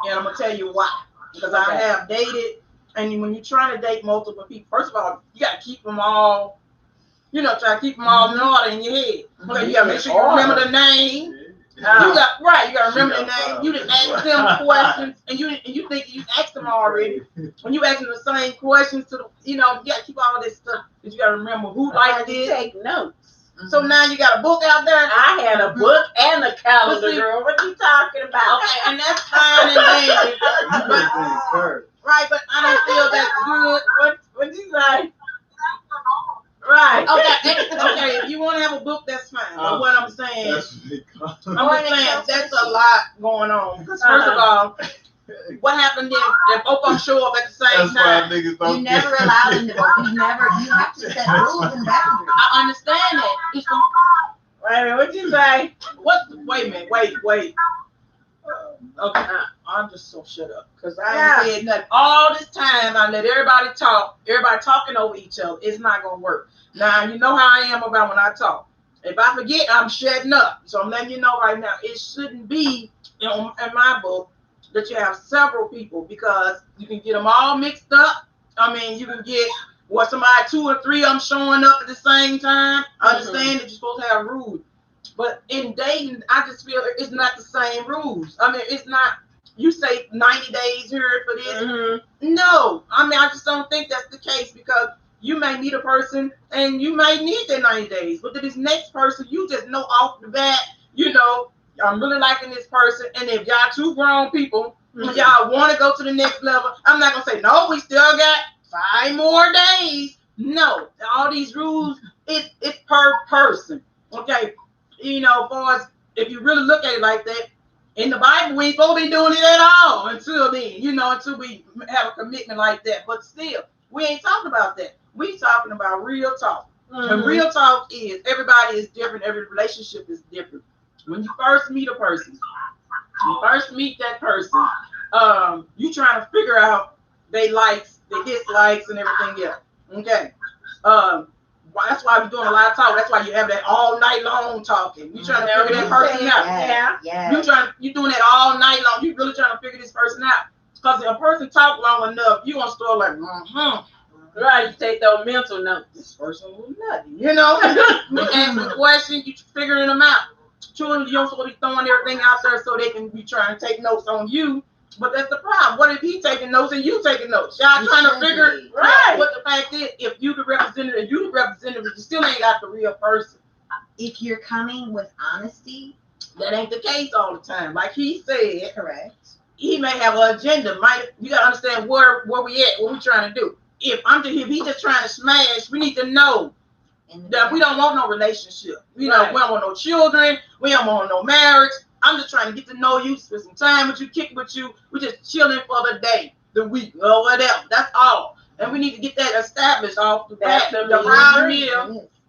And I'm going to tell you why. Because I have dated, and when you're trying to date multiple people, first of all, you got to keep them all, try to keep them all in order in your head. Okay, you got to make sure you remember the name. You got to remember the name. You didn't ask them questions, and you think you asked them already. When you asking the same questions to the, you got to keep all this stuff. But you got to remember who liked it. Take notes. So now you got a book out there. I had a book and a calendar, girl. What you talking about? Okay, and that's fine and dandy. Right, but I don't feel that's good. What you say? Right. Okay. If you want to have a book, that's fine. But what I'm saying, that's a lot going on. Because first of all, what happened if both of them show up at the same time? You never allow them to go. You have to set rules and boundaries. I understand that. It's Wait a minute, what you say? Wait a minute. Wait. Okay, I'm just so shut up. Because I ain't said nothing. All this time, I let everybody talk. Everybody talking over each other. It's not going to work. Now, you know how I am about when I talk. If I forget, I'm shutting up. So I'm letting you know right now, it shouldn't be in my book that you have several people, because you can get them all mixed up. I mean, you can get somebody 2 or 3 of them showing up at the same time. I understand that you're supposed to have rules. But in dating, I just feel it's not the same rules. I mean, it's not, you say 90 days here for this. No, I mean, I just don't think that's the case, because you may meet a person and you may need that 90 days. But to this next person, you just know off the bat, I'm really liking this person. And if y'all 2 grown people, y'all want to go to the next level, I'm not going to say, no, we still got 5 more days. No, all these rules, it's per person. Okay. As far as if you really look at it like that, in the Bible, we ain't supposed to be doing it at all until then, until we have a commitment like that. But still, we ain't talking about that. We talking about real talk. And real talk is everybody is different. Every relationship is different. When you first meet a person, you trying to figure out their likes, their dislikes, and everything else. Okay. That's why we're doing a lot of talk. That's why you have that all night long talking. You trying to figure that person out. Yeah. You doing that all night long. You really trying to figure this person out. Because if a person talk long enough, you gonna start like, Right, you take those mental notes. this person was nutty. You know, you asking questions, you figuring them out. Children, you don't supposed to be throwing everything out there so they can be trying to take notes on you. But that's the problem. What if he taking notes and you taking notes? Y'all trying to figure right. What the fact is, if you the representative, you still ain't got the real person. If you're coming with honesty, That ain't the case all the time. Like he said, correct. he may have an agenda. You gotta understand where we at, what we trying to do. If he just trying to smash, we need to know that we don't want no relationship. We don't want no children. We don't want no marriage. I'm just trying to get to know you, spend some time with you, kick with you. We're just chilling for the day, the week, or whatever. That's all. And we need to get that established off the bat. The problem is,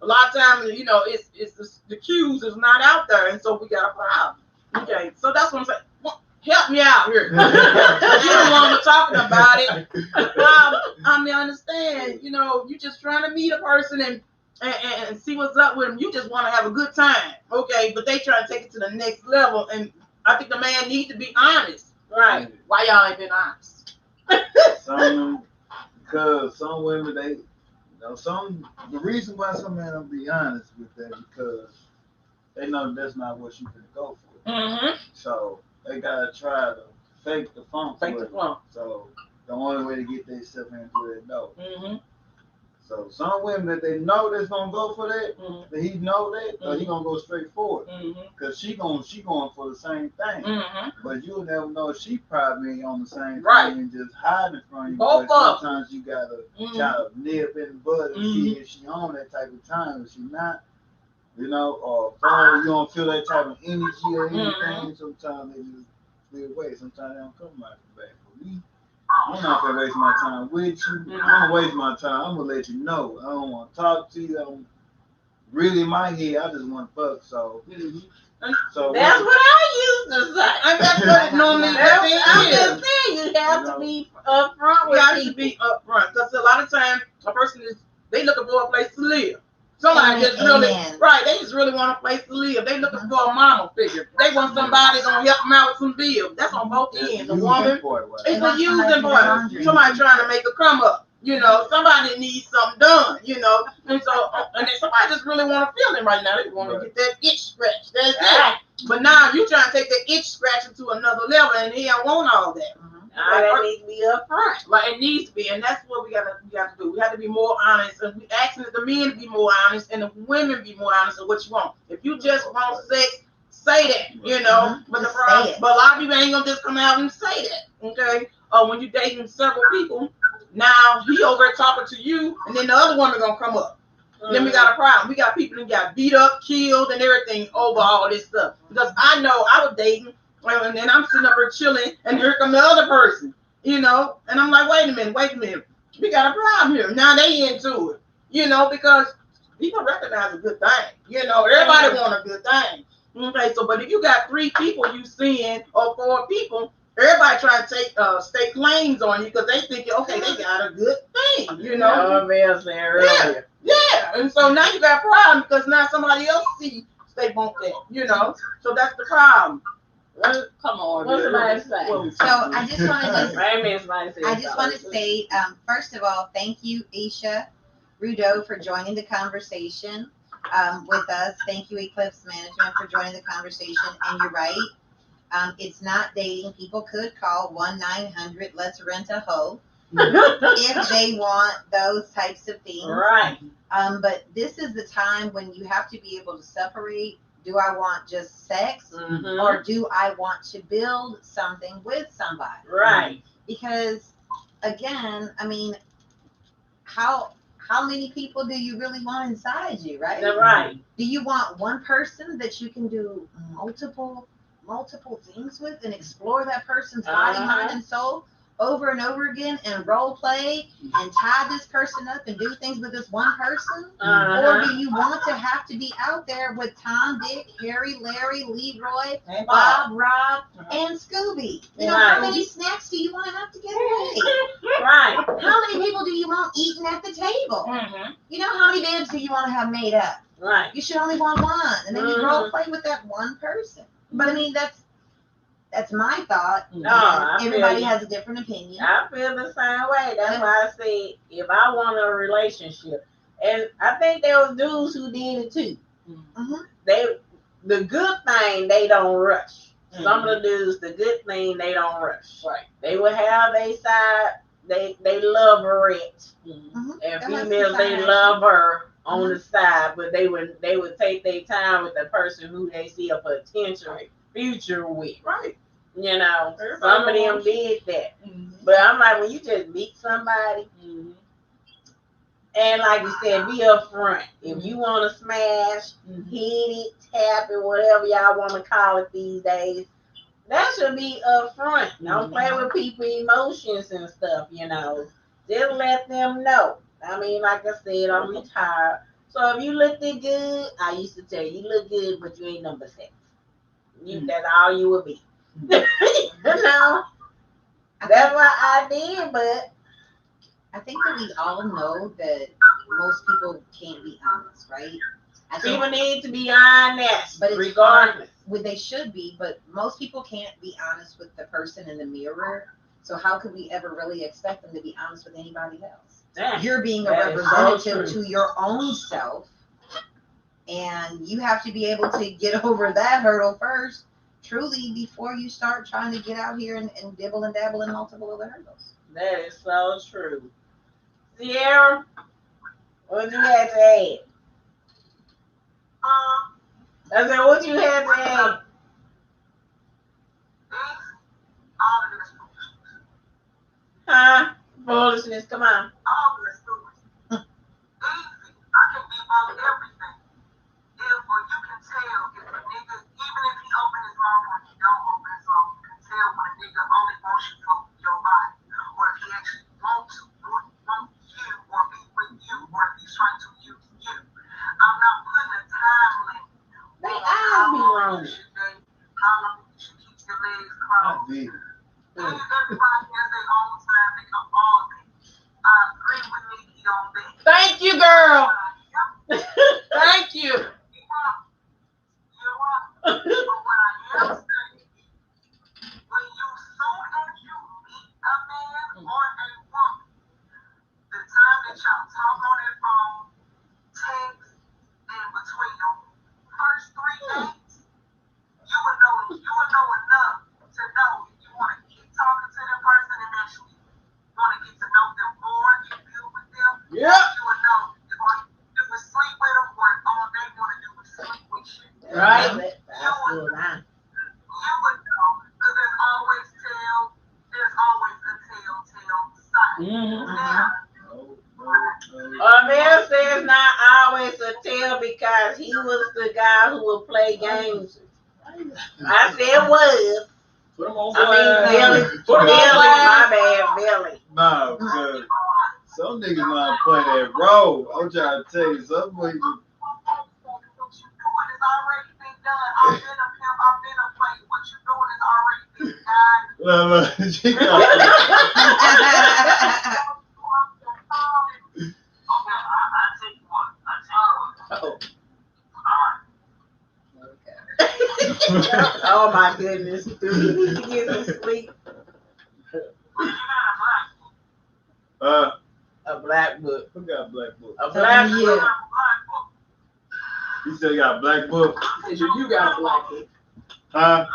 a lot of times, it's the cues is not out there, and so we got a problem. Okay, so that's what I'm saying. Well, help me out here. You don't want to talking about it. I mean, understand. You just trying to meet a person and see what's up with them. You just want to have a good time, okay? But they try to take it to the next level, and I think the man needs to be honest. Right. Why y'all ain't been honest? Because some women, the reason why some men don't be honest with that because they know that's not what you can go for. Mm-hmm. So they gotta try to fake the funk. So the only way to get themselves into it, no. Mm-hmm. So some women that they know that's gonna go for that, that he know that, but he gonna go straight forward. Cause she going for the same thing. But you'll never know if she probably ain't on the same thing and just hiding from you. Both but sometimes you gotta try to nip in the bud and see if she on that type of time, if she not, or you don't feel that type of energy or anything. Sometimes they just stay away. Sometimes they don't come back. For me, I'm not gonna waste my time with you. I'm gonna waste my time. I'm gonna let you know. I don't want to talk to you. I'm really in my head. I just want to fuck. So that's what I used to say. That's what it normally is. I'm just saying, you have to be upfront with people. You have to be upfront because a lot of times a person they looking for a place to live. Somebody just really they just really want a place to live. They looking for a mama figure. They want somebody gonna help them out with some bills. That's on both ends. The woman, it's a using point. Somebody trying to make a come up. Somebody needs something done. And so and then somebody just really want to feel it right now. They want to get that itch scratched. That's it. But now you trying to take the itch scratching to another level, and he don't want all that. That needs to be upfront. Like it needs to be, and that's what we got to do. We have to be more honest, and we asking the men to be more honest, and the women be more honest of what you want. If you just want sex, say that, But the problem, but a lot of people ain't gonna just come out and say that, okay? Or when you dating several people, now he over there talking to you, and then the other woman gonna come up. Then we got a problem. We got people that got beat up, killed, and everything over all this stuff. Because I know I was dating. And then I'm sitting up here chilling, and here come the other person, and I'm like, wait a minute, we got a problem here. Now they into it, because people recognize a good thing, everybody want a good thing. Okay, so but if you got 3 people you seeing or 4 people, everybody trying to stake claims on you because they think, okay, they got a good thing, Yeah, and so now you got a problem because now somebody else see they want that, so that's the problem. Come on. What's somebody saying? So I just want to say, first of all, thank you, Isha Rudeau, for joining the conversation with us. Thank you, Eclipse Management, for joining the conversation. And you're right. It's not dating. People could call 1-900 Let's Rent a Hoe if they want those types of things. Right. But this is the time when you have to be able to separate. Do I want just sex or do I want to build something with somebody? Right. Because again, I mean, how many people do you really want inside you, right? Right. Do you want one person that you can do multiple things with and explore that person's body, mind, and soul over and over again and role play and tie this person up and do things with this one person? Or do you want to have to be out there with Tom, Dick, Harry, Larry, Leroy, Bob, Rob, and Scooby? How many snacks do you want to have to get away? Right. How many people do you want eating at the table? Mm-hmm. You know how many beds do you want to have made up? Right. You should only want one, and then you role play with that one person. But I mean, that's my thought. No, I feel Everybody you. has a different opinion. I feel the same way. That's why I say if I want a relationship, and I think there was dudes who did it too. Mm-hmm. The good thing they don't rush. Some of the dudes, the good thing they don't rush. Right. They will have their side. They love her it, Mm-hmm. and That has females some they side love her on the side, but they would take their time with the person who they see a potential future with. Right. You know, Everybody some of them wants- did that. Mm-hmm. But I'm like, when you just meet somebody, and like you said, be upfront. If you want to smash, hit it, tap it, whatever y'all want to call it these days, that should be upfront. Don't play with people's emotions and stuff, you know. Just let them know. I mean, like I said, I'm retired. So if you looked good, I used to tell you, you look good, but you ain't number 6. That's all you would be. You know? That's what I did, but I think that we all know that most people can't be honest, right? I think people need to be honest, But it's regardless. they should be, but most people can't be honest with the person in the mirror. So how could we ever really expect them to be honest with anybody else? Yeah. You're being a That is so representative true. to your own self, and you have to be able to get over that hurdle first, truly, before you start trying to get out here and dibble and dabble in multiple other hurdles. That is so true. Sierra, what you had to add? I said, what you had to add? All of this foolishness. Huh? Foolishness, come on. All of this foolishness. Easy. I can debunk everything. If you can tell if a nigga, even if he open his mouth or he don't open his mouth, you can tell when a nigga only wants you for your body, or if he actually want you, or want you, or be with you, or if he's trying to use you. I'm not putting a time limit. They eyes be wrong. How long you should keep your legs I closed. did. Everybody has their own time. They know all of it. I agree with Nikki on that. Thank you, girl. Yep, Thank you. you're right. But what I am saying, when you soon as you meet a man or a woman, the time that y'all talk on that phone, text, and between your first 3 dates, you will know enough to know if you want to keep talking to that person and actually want to get to know them more, get build with them. Yep. You will know if all you do is sleep with them or if all they want to do is sleep with you. Right. That's good, huh? You would know because there's always a telltale sign. Now, Amir says not always a tell because he was the guy who would play games. I said was. Put them on I mean, blast. Billy. Put 'em Billy, on my blast. bad, Billy. Nah, because some niggas know how to play that role. I'm trying to tell you, some niggas. what you doing is already been done. I've been a pimp. I've been a player. What you doing is already been done. Look, she got Oh my goodness. Do we need to get some sleep? A black book. Who got black book? A black book. You said you got a black book? You got a black book. Huh?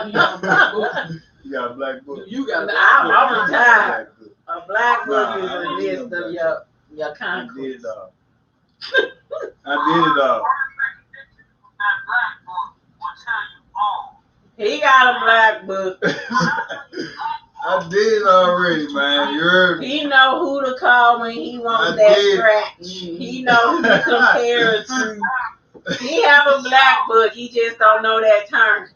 You got a black book. You got a black book? You got a black I'm book. retired. A black book Nah, is I a don't list know of black your I did conquests. it all. I did it all. He got a black book. I did it already, man. You heard me? He know who to call when he wants I that did. scratch. He know who to compare it to. He have a black book. He just don't know that term.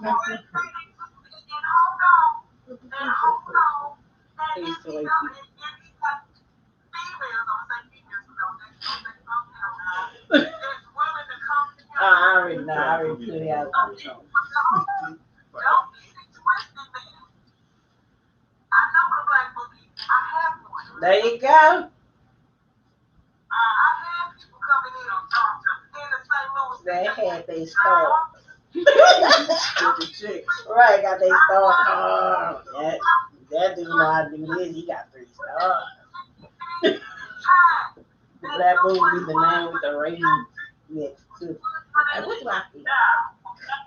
I already know. I already put it out. There you go. They had they start. Right, got they start. That dude know how to do this. He got 3 stars. That movie be the name with the ratings next to it. Like, what do I think?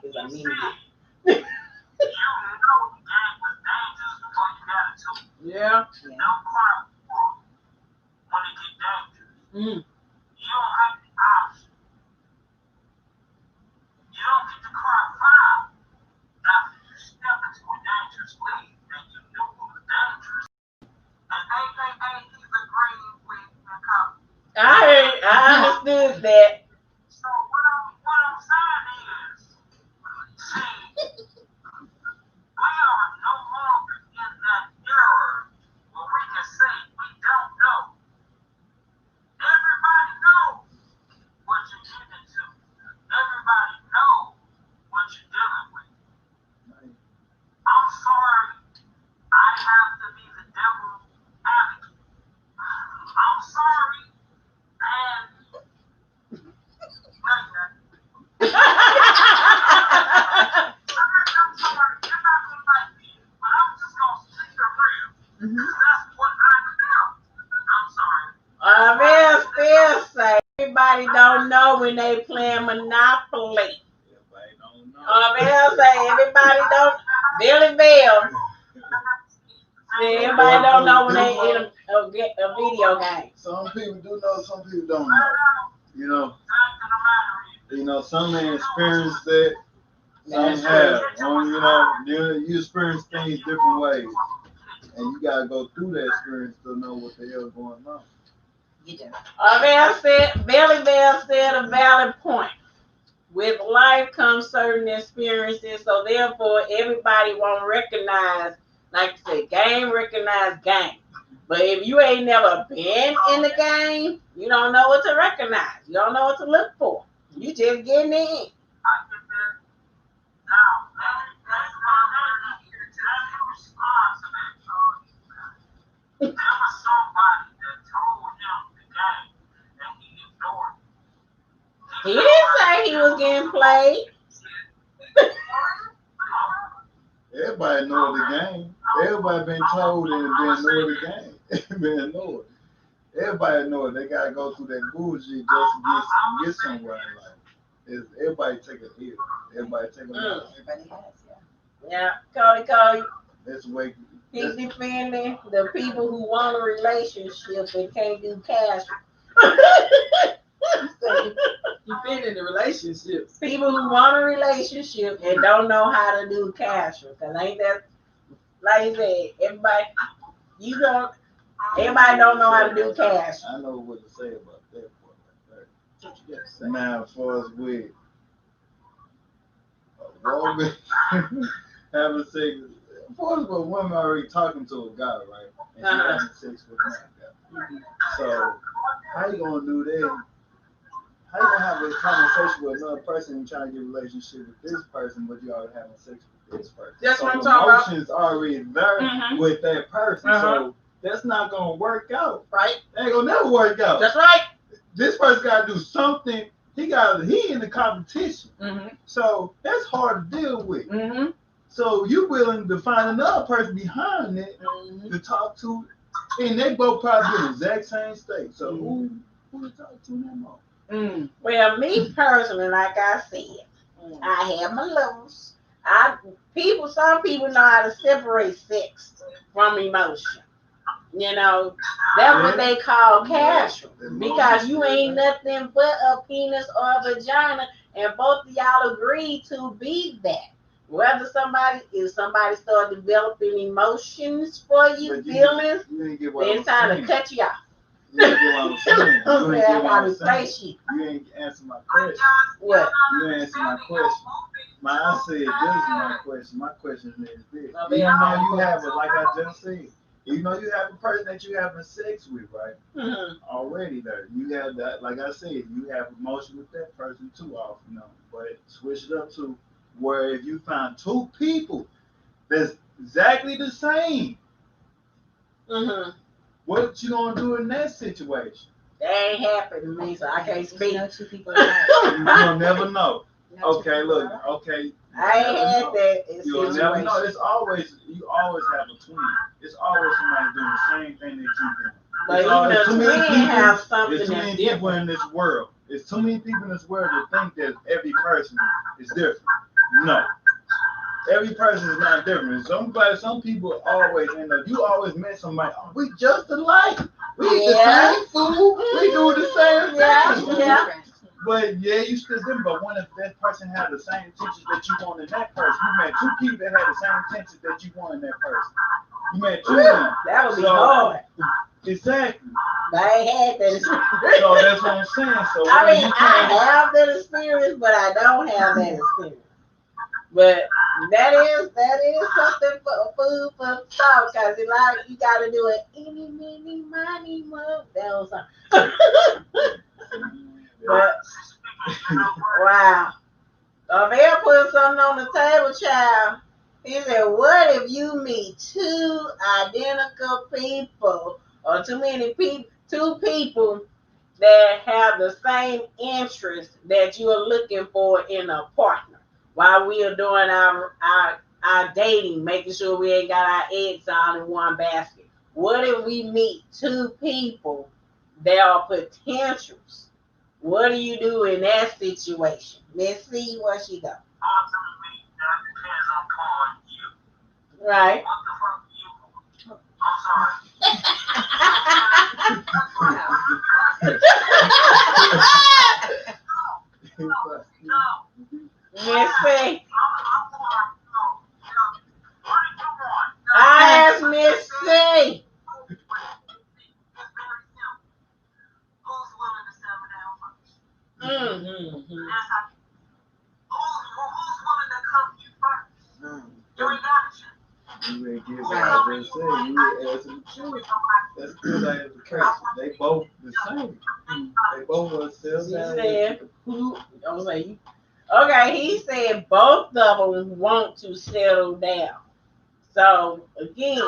It's a music. Yeah. Mm. I understood that. So what I'm saying is, see, we are no longer in that era where we can say we don't know. Everybody knows what you're getting into. Everybody knows what you're dealing with. I'm sorry, I have to be the devil's advocate. I'm sorry, and I'll still say everybody don't know when they playing Monopoly. I'll say everybody don't. Billy Bell. Everybody don't know when they in a video game. Some people do know, some people don't know. You know, some may experience that, some have. You experience things different ways. And you gotta go through that experience to know what the hell going on. Billy Bell said a valid point. With life comes certain experiences, so therefore everybody won't recognize, like you said, game recognize game. But if you ain't never been in the game, you don't know what to recognize. You don't know what to look for. You just getting in. He didn't say he was getting played. Everybody know the game. Everybody been told and been know the game. Been know it. Everybody know it. They gotta go through that bullshit just to get somewhere in life. Everybody take a hit. Everybody take a hit. Everybody has, Yeah, Cody. That's the way. He's defending the people who want a relationship and can't do cash. Defending the relationship. People who want a relationship and don't know how to do cash. Because ain't that, like you said, everybody don't know how to do cash. I know what to say about that part. Now, as far as with a woman having sex, of course, a woman already talking to a guy, right? And she having sex with another guy. So, how you gonna do that? How you gonna have a conversation with another person and trying to get a relationship with this person, but you already having sex with this person? That's so what I'm talking about. Emotions already there with that person, so that's not gonna work out, right? That ain't gonna never work out. That's right. This person gotta do something. He in the competition, so that's hard to deal with. So you willing to find another person behind it to talk to, and they both probably in the exact same state. So who to talk to them more? Well, me personally, like I said, I have my lows. Some people know how to separate sex from emotion. You know, that's what they call casual. Because you ain't nothing but a penis or a vagina, and both of y'all agree to be that. Whether if somebody start developing emotions for you, feelings, then it's time to cut you off. You ain't get what I'm saying. You ain't get what I'm saying. Shit. You ain't answer my question. What? You ain't answer my question. I said, this is my question. My question is this. Even though you have it, like I just said, even though you have a person that you having sex with, right? Mhm. Already there. You have that, like I said, you have emotion with that person too often. But switch it up to where if you find two people that's exactly the same, Mhm. what you gonna do in that situation? That ain't happened to me, so I can't speak. No two people alike. You'll never know. No two Okay, people look, alike. okay. I ain't had that You'll never know. situation. It's always you always have a twin. It's always somebody doing the same thing that you doing. But It's always even a too many twin people- have something There's too that's many people different. in this world. There's too many people in this world that think that every person is different. No. Every person is not different. Some people always end up. You always met somebody. Oh, we just alike. We eat the same food. We do the same thing. Yeah. But yeah, you still different. But what if that person had the same intentions that you want in that person? You met two people that had the same intentions that you want in that person. You met two of them. That would be So- hard. Exactly. But I ain't had that experience. So that's what I'm saying. So I when mean, you I can't- have that experience, but I don't have that experience. But that is something for food for thought, because you gotta do it any, many, money, mo. That was something. But wow. They put something on the table, child. He said, what if you meet two identical people or two people that have the same interest that you are looking for in a partner while we are doing our dating, making sure we ain't got our eggs all in one basket? What if we meet two people that are potentials? What do you do in that situation? Let's see where she go. Ultimately, that depends upon you. Right. What the fuck you? I'm sorry. No. Let's see. I I asked Miss C. Who's willing to settle down first? Mm-hmm. That's how. Who's willing to come to you first? Mm. You ain't got to choose. You ain't give what I just said. You ain't asking the truth. That's because I have the case. They both the same. They both want to sell She down. said, I was like, okay, he said both of them want to settle down. So again,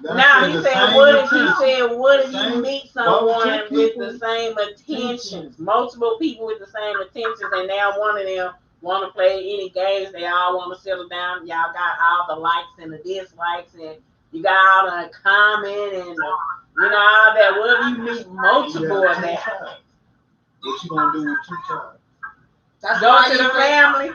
now he said, what if you meet someone with the same intentions, multiple people with the same intentions, and now one of them want to play any games, they all want to settle down. Y'all got all the likes and the dislikes, and you got all the comment and all that. What if you meet multiple of that? What you gonna do with two child? That's Go why to you the family.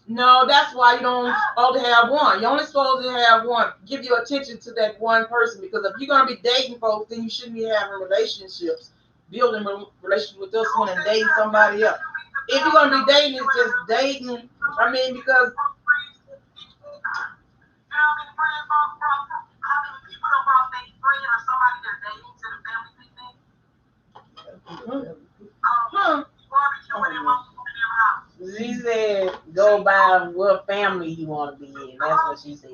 No, that's why you don't only have one. You only supposed to have one. Give your attention to that one person, because if you're gonna be dating folks, then you shouldn't be having relationships, building relationships with this one and dating somebody else. If you're gonna be dating, it's just dating. I mean, because She said, go by what family you want to be in. That's what she said.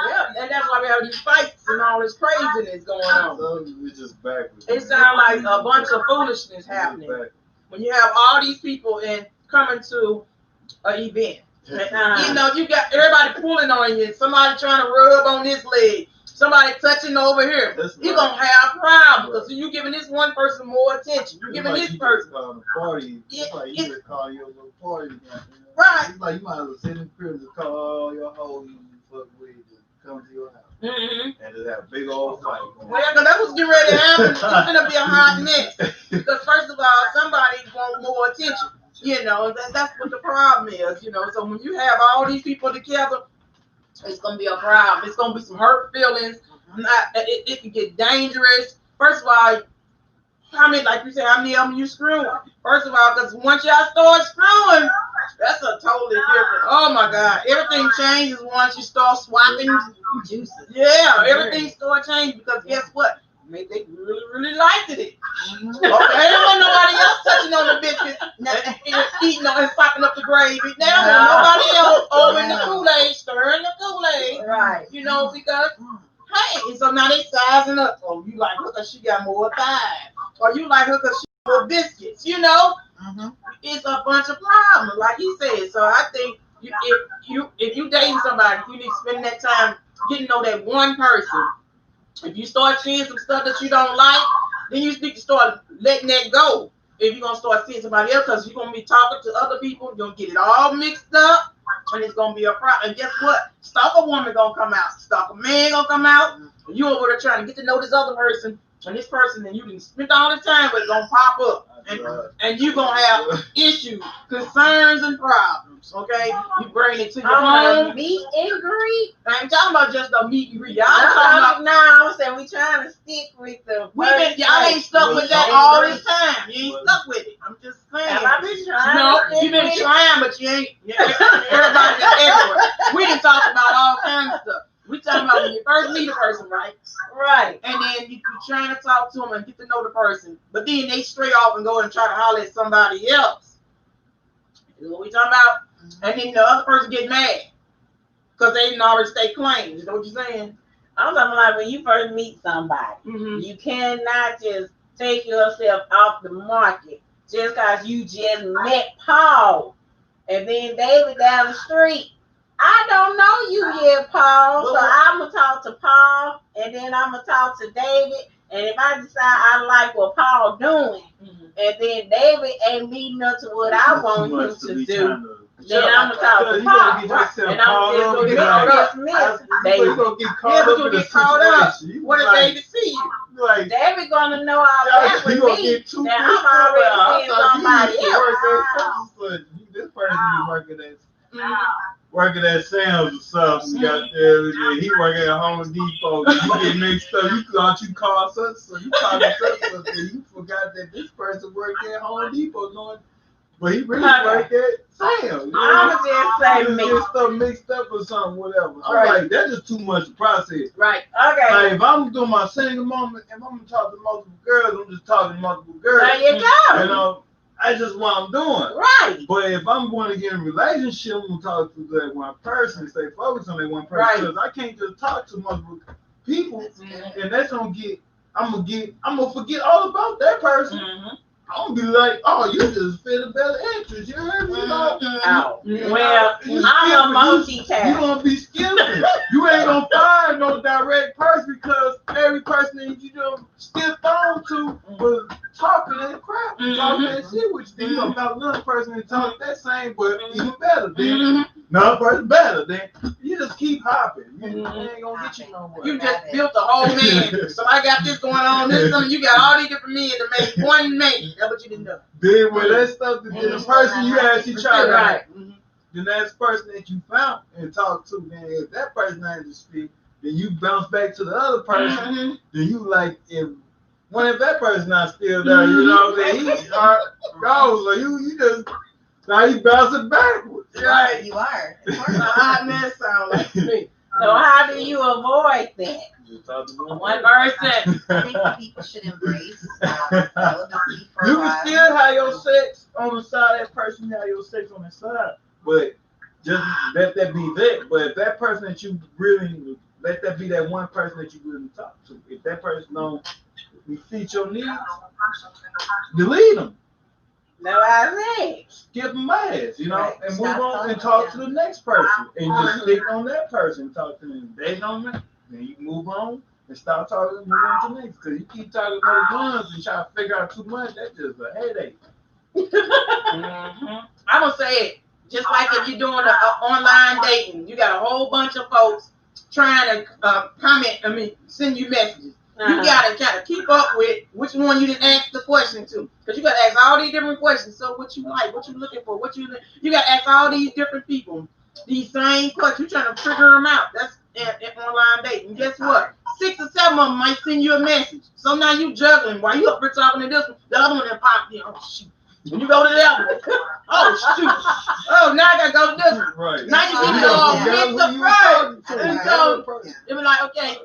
yeah, and that's why we have these fights and all this craziness going on. It's just backwards. It sounds like a bunch of foolishness happening when you have all these people coming to an event. You know, you got everybody pulling on you. Somebody trying to rub on this leg. Somebody touching over here. You're going to have problems because you're giving this one person more attention. You're giving this person. Party. It's like you would call your little party. Right. It's like you might as well sit in prison and call all your hoes you fuck with to come to your house. Mm-hmm. And just have a big old fight. Well, because that's what's getting ready to happen. It's going to be a hot mess. Because first of all, somebody wants more attention. You know, that's what the problem is. You know, so when you have all these people together, it's gonna be a problem. It's gonna be some hurt feelings. It can get dangerous. First of all, how many, like you said, how many of them you screwing? First of all, because once y'all start screwing, that's a totally different. Oh my God, everything changes once you start swapping juices. Yeah, everything starts changing because guess what? Maybe they really liked it. Okay, there wasn't nobody else touching on the biscuits and eating on and popping up the gravy. There wasn't nobody else over in the Kool-Aid, stirring the Kool-Aid. Right. You know, because hey, so now they sizing up. Oh, you like her because she got more thighs, or you like her because she got more biscuits. You know, it's a bunch of problems, like he said. So I think if you dating somebody, you need to spend that time getting to know that one person. If you start seeing some stuff that you don't like, then you need to start letting that go. If you're gonna start seeing somebody else, because you're gonna be talking to other people, you're gonna get it all mixed up, and it's gonna be a problem. And guess what? Stalker woman gonna come out, stalker man gonna come out. And you over there trying to get to know this other person, and this person that you can spend all the time with gonna pop up, and you gonna have issues, concerns, and problems. Okay, you bring it to your home. Meet and greet. I ain't talking about just a meet and greet. Y'all I'm saying we trying to stick with the. Y'all ain't stuck with that all this time. You ain't stuck with it. I'm just saying. Have I been trying? No, you been trying, but you ain't. Everybody is everywhere. We done talked about all kinds of stuff. We talking about when you first meet a person, right? Right. And then you trying to talk to them and get to know the person, but then they straight off and go and try to holler at somebody else. You know what we talking about? And then the other person get mad because they didn't already stay claimed. You know what you're saying? I'm talking like when you first meet somebody, you cannot just take yourself off the market just because you just met Paul and then David down the street. I don't know you yet, Paul, so I'm going to talk to Paul and then I'm going to talk to David. And if I decide I like what Paul doing, and then David ain't meeting up to what I want him to do, then I'm gonna talk to Paul, and I'm just gonna dismiss David. You're gonna get caught up in the situation. What if David see you? Like, David gonna know all that with me. Now I'm already seeing somebody else. This person is working at Sam's or something. Got there, he working at Home Depot. You get mixed up. You thought you called such so you called such and you forgot that this person worked at Home Depot, knowing, but he really worked at Sam's. I'm just saying get stuff mixed up or something, whatever. I'm like, that's just too much to process. Right. Okay. Like, if I'm doing my single moment, if I'm gonna talk to multiple girls, I'm just talking to multiple girls. There you go. You know, that's just what I'm doing. Right. But if I'm going to get in a relationship, I'm going to talk to that one person, stay focused on that one person. Because I can't just talk to multiple people, and that's going to get, I'm going to forget all about that person. I'm going to be like, oh, you just fit a better interest. You heard me? Well, I'm a multitask. You're going to be skipping. You ain't going to find no direct person because every person that you don't skip on to was talking that crap, talking that shit, which you know about another person and talk that same, but even better. Then another person better. Then you just keep hopping. You ain't gonna get you nowhere. You just built a whole man. So I got this going on, this something. You got all these different men to make one man. That's what you didn't do. Then when that stuff, then the person you actually try to, the next person that you found and talk to, then if that person ain't to speak, then you bounce back to the other person. Then you like if. When if that person not still there, you know, then he goes, so you just, now you bouncing backwards. Right. You are. How that sound like me. So how do you avoid that? One person. I think people should embrace celibacy for You a while. can still have your sex on the side of that person, have your sex on the side, but just let that be that. But if that person that you really, let that be that one person that you really talk to. If that person don't fit your needs, delete them. No, I say. Skip them ass, you know, Right. and Stop move on and talking talk to to the next person. And just stick on that person, talk to them. They don't know, then you move on and stop talking and move on to the next. Because you keep talking about the ones and try to figure out too much, that's just a headache. I'm going to say it. Just like if you're doing online dating, you got a whole bunch of folks trying to send you messages. You gotta kind of keep up with which one you didn't ask the question to, because you gotta ask all these different questions. So what you like, what you looking for, you gotta ask all these different people. these same questions. You're trying to figure them out. That's at online dating. And guess what? 6 or 7 of them might send you a message. So now you juggling. While you up here talking to this one, the other one that popped in. Oh, shoot. When you go to the other one, oh, shoot. Oh, now I got to go to this one. Right. Now you get mixed up, right. And so, it be like, okay,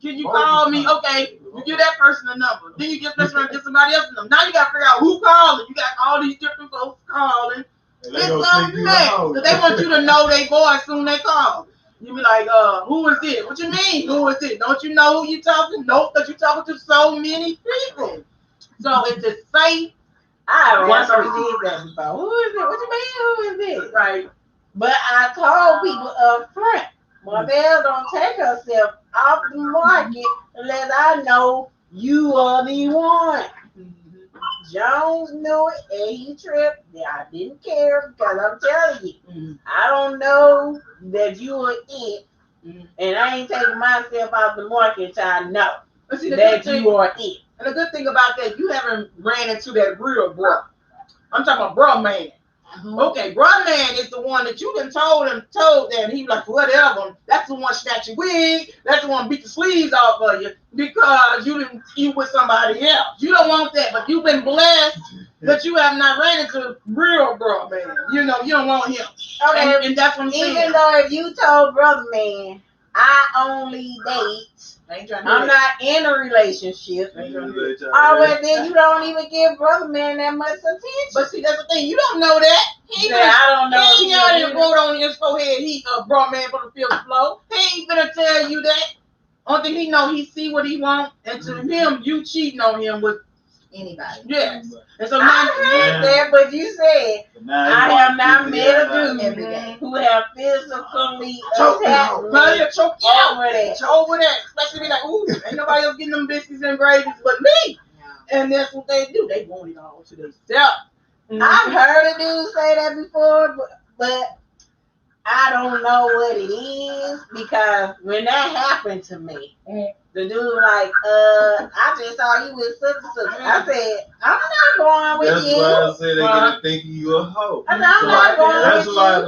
can you call me? Okay, you give that person a number. Then you get this one, get somebody else a number. Now you got to figure out who calling. You got all these different folks calling. It's something because they want you to know they voice soon they call. You be like, who is it? What you mean? Who is it? Don't you know who you talking? Nope, because you're talking to so many people. So it's just safe. I never did that before. Who is it? What you mean? Who is it? Right. But I told people up front, Marvell don't take herself off the market unless I know you are the one. Jones knew it and he tripped. Yeah, I didn't care because I'm telling you, I don't know that you are it, and I ain't taking myself off the market until I know that you are it. And the good thing about that, you haven't ran into that real bro. I'm talking about bro man. Okay, bro man is the one that you done told that, and he like, whatever. That's the one snatch your wig. That's the one beat the sleeves off of you because you with somebody else. You don't want that, but you've been blessed that you have not ran into real bro man. You know, you don't want him. Okay, and that's what I'm saying. Even though if you told brother man, I only date. I'm not in a relationship. Oh, well, then you don't even give brother man that much attention. But see, that's the thing. You don't know that. I don't know. He already wrote on his forehead. He brought man for the field flow. He ain't gonna tell you that. Only thing he know, he see what he want, and to him, you cheating on him with anybody. Yes. And so I heard that, but you said I have not met a dude who have physically attacked over that. Especially be like, ooh, ain't nobody else getting them biscuits and gravies but me. Yeah. And that's what they do. They want it all to themselves. I've heard a dude say that before, but I don't know what it is because when that happened to me, the dude like, I just saw you with such and such. I said, I'm not going with you. That's why I said they gonna think you a hoe. I'm not going that's with why, you.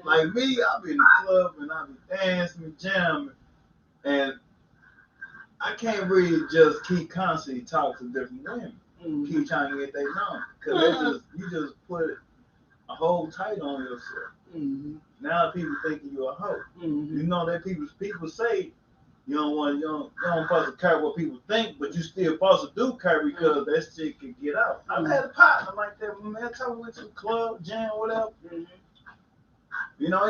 like me, I be in the club and I be dancing and jamming, and I can't really just keep constantly talking to different women, keep trying to get their number, because you just put a whole title on yourself. Now people thinking you a hoe. You know that people say you don't supposed to care what people think, but you still supposed to do care because that shit can get out. I've had a partner like that, man. I went to the club, jam, whatever. You know,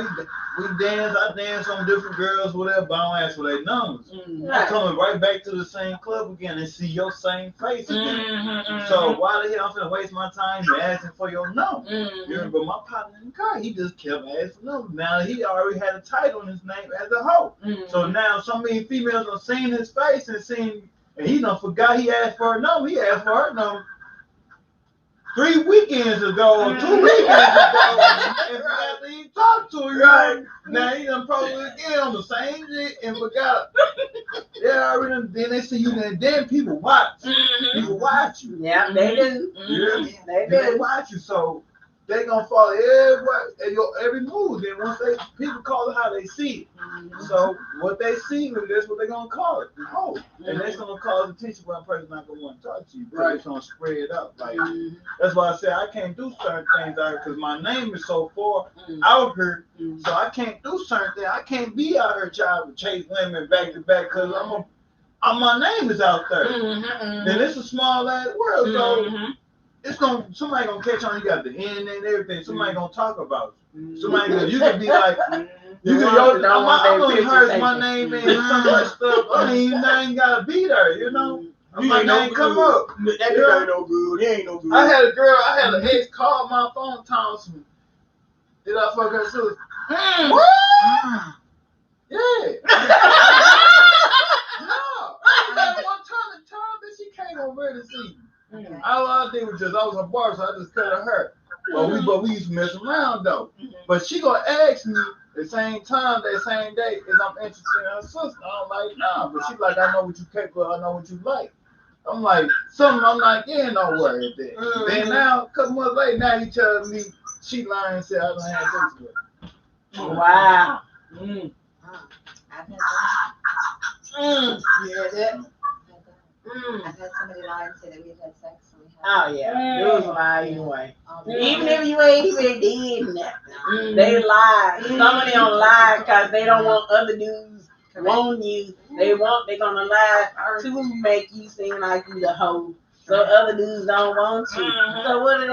we dance, I dance on different girls, whatever, but I don't ask for their numbers. I coming right back to the same club again and see your same face again. So why the hell I'm finna waste my time asking for your number? But my partner in the car, he just kept asking for numbers. Now he already had a title on his name as a hoe. So now so many females have seen his face and he done forgot he asked for her number. He asked for her number 3 weekends ago or 2 weekends ago, and after he talked to her, right? Now he done posted again on the same shit and forgot. Then they see you, and then people watch. People watch you. Yeah, they do. They watch you, so they gonna follow every move. Then once people call it how they see it. So what they see, that's what they gonna call it. And that's gonna cause attention when a person not gonna want to talk to you. Right. It's gonna spread up. Like that's why I say I can't do certain things out here because my name is so far out here. So I can't do certain things. I can't be out here trying to chase women back to back because my name is out there. Then it's a small ass world, so. Somebody gonna catch on. You got the internet and everything. Somebody gonna talk about you. You can be like, I'm gonna hurt my name and some of that stuff. I ain't gotta be there, you know. My name come up. That girl ain't no good. He ain't no good. I had an ex call my phone, Thompson. Did I fuck her sister? What? Yeah. No. One time that she came over to see me. All I did was I was a bar, so I just cut her hair. But we used to mess around though. But she gonna ask me the same time, that same day, is I'm interested in her sister. I'm like, nah, but she like, I know what you capable of, I know what you like. I'm like, yeah, no worry at that. Then now, a couple months later, now you telling me she lying and said I don't have sex with her. Wow. I've had that. You heard that? I've had somebody lie and say that we had sex and we Oh had yeah, dudes lie anyway. all Even if you ain't even did nothing, they Mm. lie. Some of them don't lie because they don't want other dudes Correct. want you. They're gonna lie to make you seem like you the hoe. So other dudes don't want you. So what do?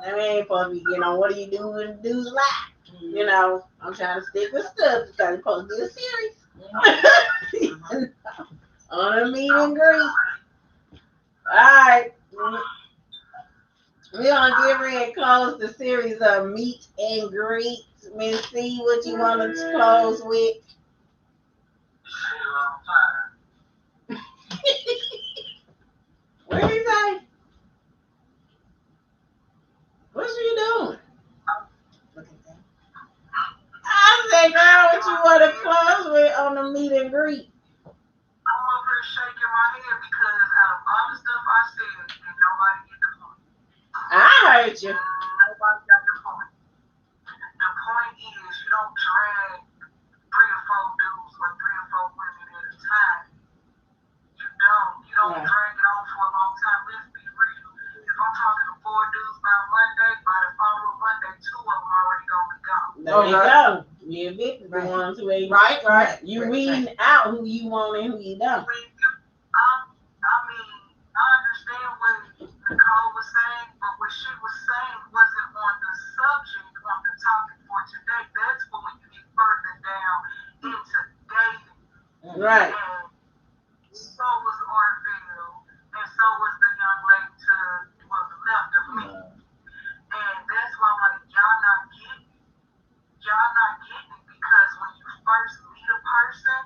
They ain't supposed to be getting on. What do you do when dudes lie? You know, I'm trying to stick with stuff because it's supposed to be a series. On a meet and greet. Alright. We're gonna get ready to close the series of meet and greets. Miss C, what you want to close with? What did he say? What you doing? Look at that. I said, girl, what you want to close with on the meet and greet? I'm over here shaking my head because out of all the stuff I said, and nobody get the point. I heard you. Nobody got the point. The point is you don't drag 3 or 4 dudes or 3 or 4 women at a time. You don't. You don't Right. drag it on for a long time. Let's be real. If I'm talking to 4 dudes by Monday, by the following Monday, 2 of them already gonna be gone. There you go. You evicted the Right. ones who ain't. Right. You weeding out who you want and who you don't. I mean, I understand what Nicole was saying, but what she was saying wasn't on the subject, on the topic for today. That's for when you get further down into dating. Right. And so was Orville, and so was the young lady to the left of me. And that's why I'm like, y'all not getting it. Y'all not getting it because when you first meet a person,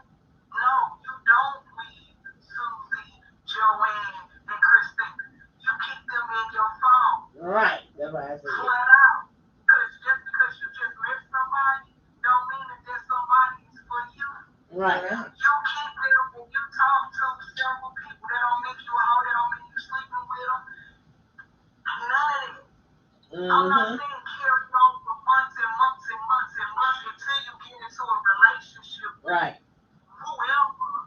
no, you don't meet Susie, Joanne, and Christina. You keep them in your phone. Right. That's what I said. Flat out. Because just because you just met somebody, don't mean that that somebody is for you. Right. You keep them and you talk to several people. That don't make you a hoe. That don't mean you sleeping with them. None of it. I'm not saying carry on for months and months and months and months until you get into a relationship with Right. whoever.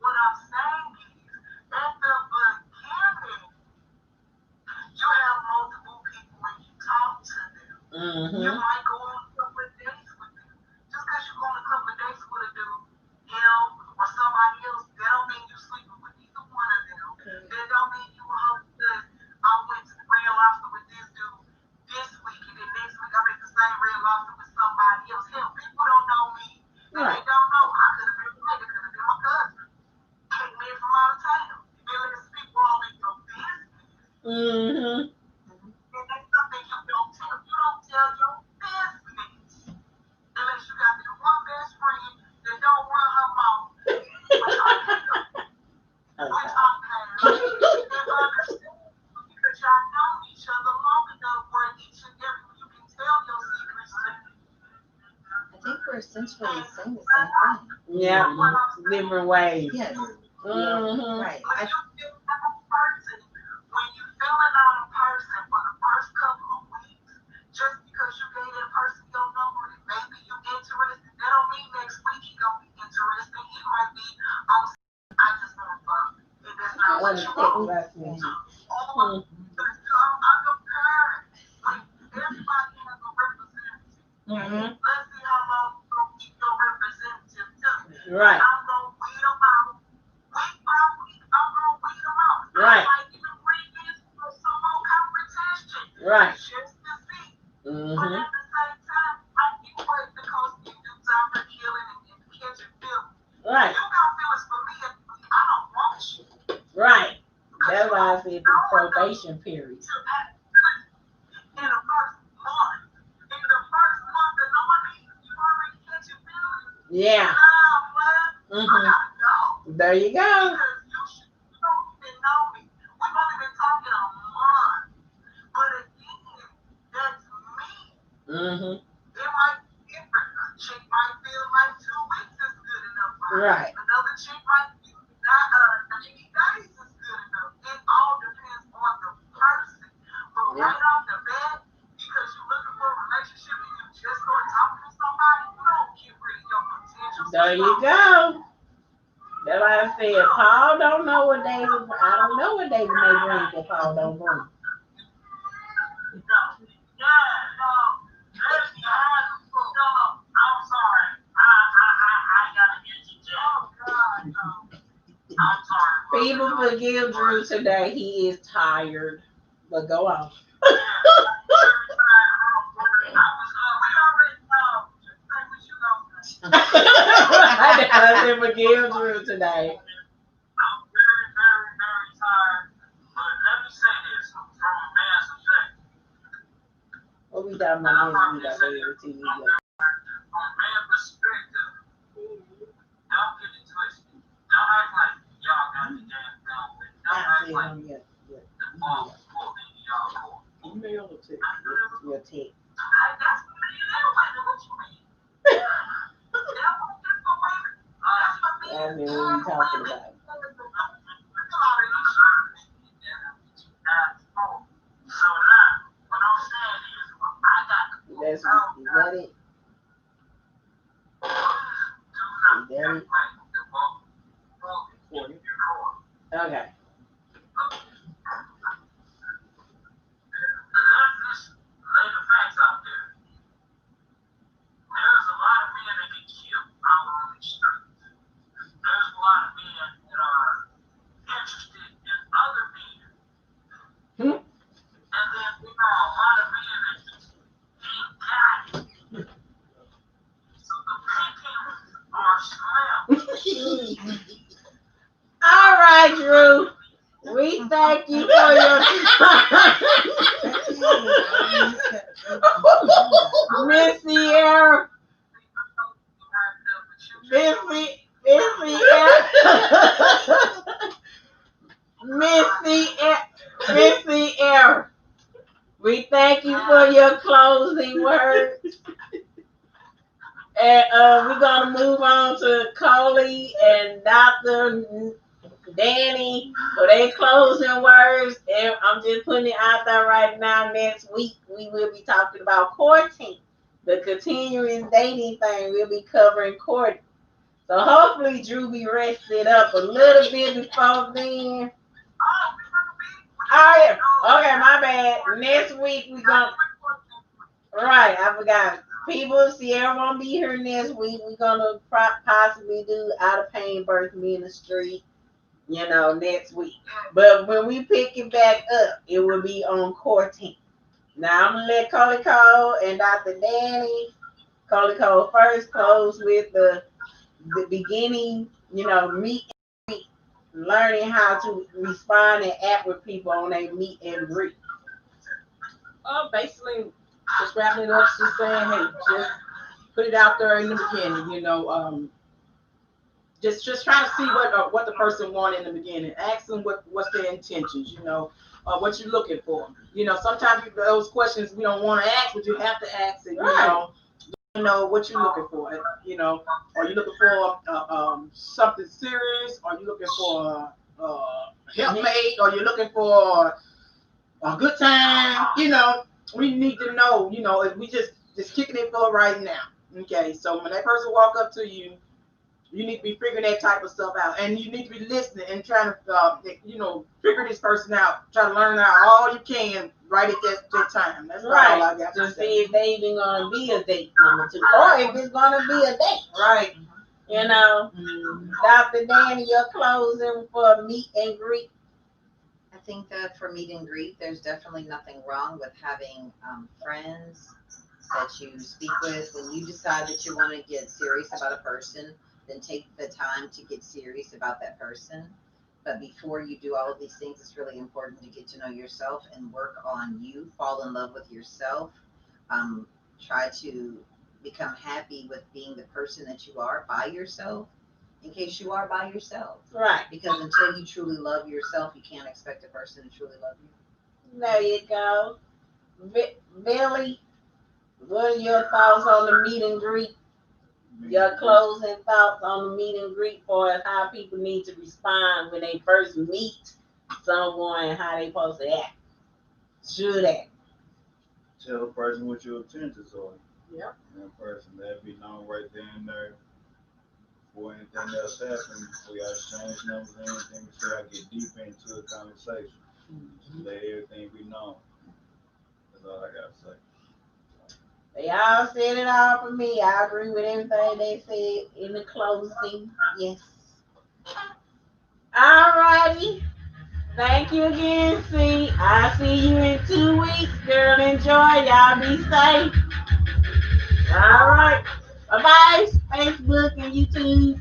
What I'm saying is, at the beginning, you have multiple people when you talk to them. You might go on a couple of dates with them. Just because you go on a couple of dates with a dude, him or somebody else, that don't mean you sleeping with either one of them. That don't mean you a hoe because I went to the Red Lobster with this dude this week, and then next week I make the same Red Lobster with somebody else. Hell, people don't know me, and they don't know. I could have been a nigga, could have been my cousin. Came in from out of town. Millions of people all in your business. And that's something you don't tell. You don't tell your business. Unless you got that one best friend that don't run her mouth. Which I have. And understand because y'all know each other long enough where each and every one you can tell your secrets to. I think we're essentially saying the same thing. Yeah. Different ways. Yes. When Right. you feel like a person, when you feeling out a person for the first couple of weeks, just because you gave that person your number and maybe you interested, that don't mean next week he gonna be interested. He might be, I just want to fuck. And that's not what you want. I'm comparing when everybody has a representative. Let's see how long you gonna keep your representative to. Right. I'm gonna weed them out. Week by week, I'm gonna weed them out. Right. I might even bring this for some more competition. Right. Just to see. But at the same time, I get what because you dudes out there killing and catching feelings. Right. You got feelings for me, and I don't want you. Right. That's why I said the probation period. In the first month. In the first month of knowing me, you already catching feelings. Yeah. I gotta go. There you go. Because you don't even know me. We've only been talking a month. But again, that's me. It might be different. A chick might feel like 2 weeks is good enough for her. Right. Another chick might feel 90 days is good enough. It all depends on the person. But right off the bat, because you're looking for a relationship and you just start talking to somebody, There you go. That's why I said Paul don't know what David. I don't know what David may bring that Paul don't bring. People forgive Drew today. He is tired. But go on. I said forgive Drew today. I'm very, very, very tired. But let me say this from a man's perspective. What we talking about next week? I bet you TV. From a man's perspective, don't get it twisted. Don't act like y'all got the damn gun with. Don't act like the ball is pulled into y'all court. Email or text? Your take. That's what me and everybody know what you mean. I mean, what are you talking about? So now, what I'm saying is, I got Is that it? Okay. All right, Drew. We thank you for your Miss Sierra. Miss Sierra. We thank you for your closing words. And we're going to move on to Coley and Dr. Danny for their closing words. And I'm just putting it out there right now. Next week, we will be talking about courting. The continuing dating thing. We'll be covering courting. So hopefully Drew be rested up a little bit before then. Oh, yeah. Okay, my bad. Next week, we're going to... Right, I forgot. People, Sierra won't be here next week. We're going to possibly do Out of Pain Birth Ministry, next week. But when we pick it back up, it will be on courting. Now, I'm going to let Coley Cole and Dr. Danny, Coley Cole first, close with the beginning, meet and greet, learning how to respond and act with people on a meet and greet. Basically, just wrapping it up, just saying, hey, just put it out there in the beginning, just trying to see what the person want in the beginning. Ask them what's their intentions, what you're looking for. Sometimes those questions we don't want to ask, but you have to ask it, know what you're looking for. Are you looking for something serious? Are you looking for a helpmate? Are you looking for a good time? We need to know, if we just kicking it for right now. Okay, so when that person walk up to you, you need to be figuring that type of stuff out, and you need to be listening and trying to, figure this person out. Try to learn out all you can right at that time. That's right. All I got to see if they even gonna be a date number 2, or if it's gonna be a date. Right. Dr. Danny, your closing for meet and greet. I think that for meet and greet, there's definitely nothing wrong with having friends that you speak with. When you decide that you want to get serious about a person, then take the time to get serious about that person. But before you do all of these things, it's really important to get to know yourself and work on you, fall in love with yourself. Try to become happy with being the person that you are by yourself, in case you are by yourself. Right. Because until you truly love yourself, you can't expect a person to truly love you. There you go. Billy, what are your thoughts on the meet and greet? Your closing thoughts on the meet and greet for how people need to respond when they first meet someone and how they supposed to act. Should act. Tell the person what your intentions are. Yep. That person, that be known right there and there. before anything else happens, before y'all exchange numbers or anything, before y'all get deep into a conversation. Let everything be known. That's all I gotta say. They all said it all for me. I agree with everything they said in the closing. Yes. Alrighty. Thank you again, C. I'll see you in 2 weeks, girl. Enjoy. Y'all be safe. All right. Bye-bye. Facebook and YouTube.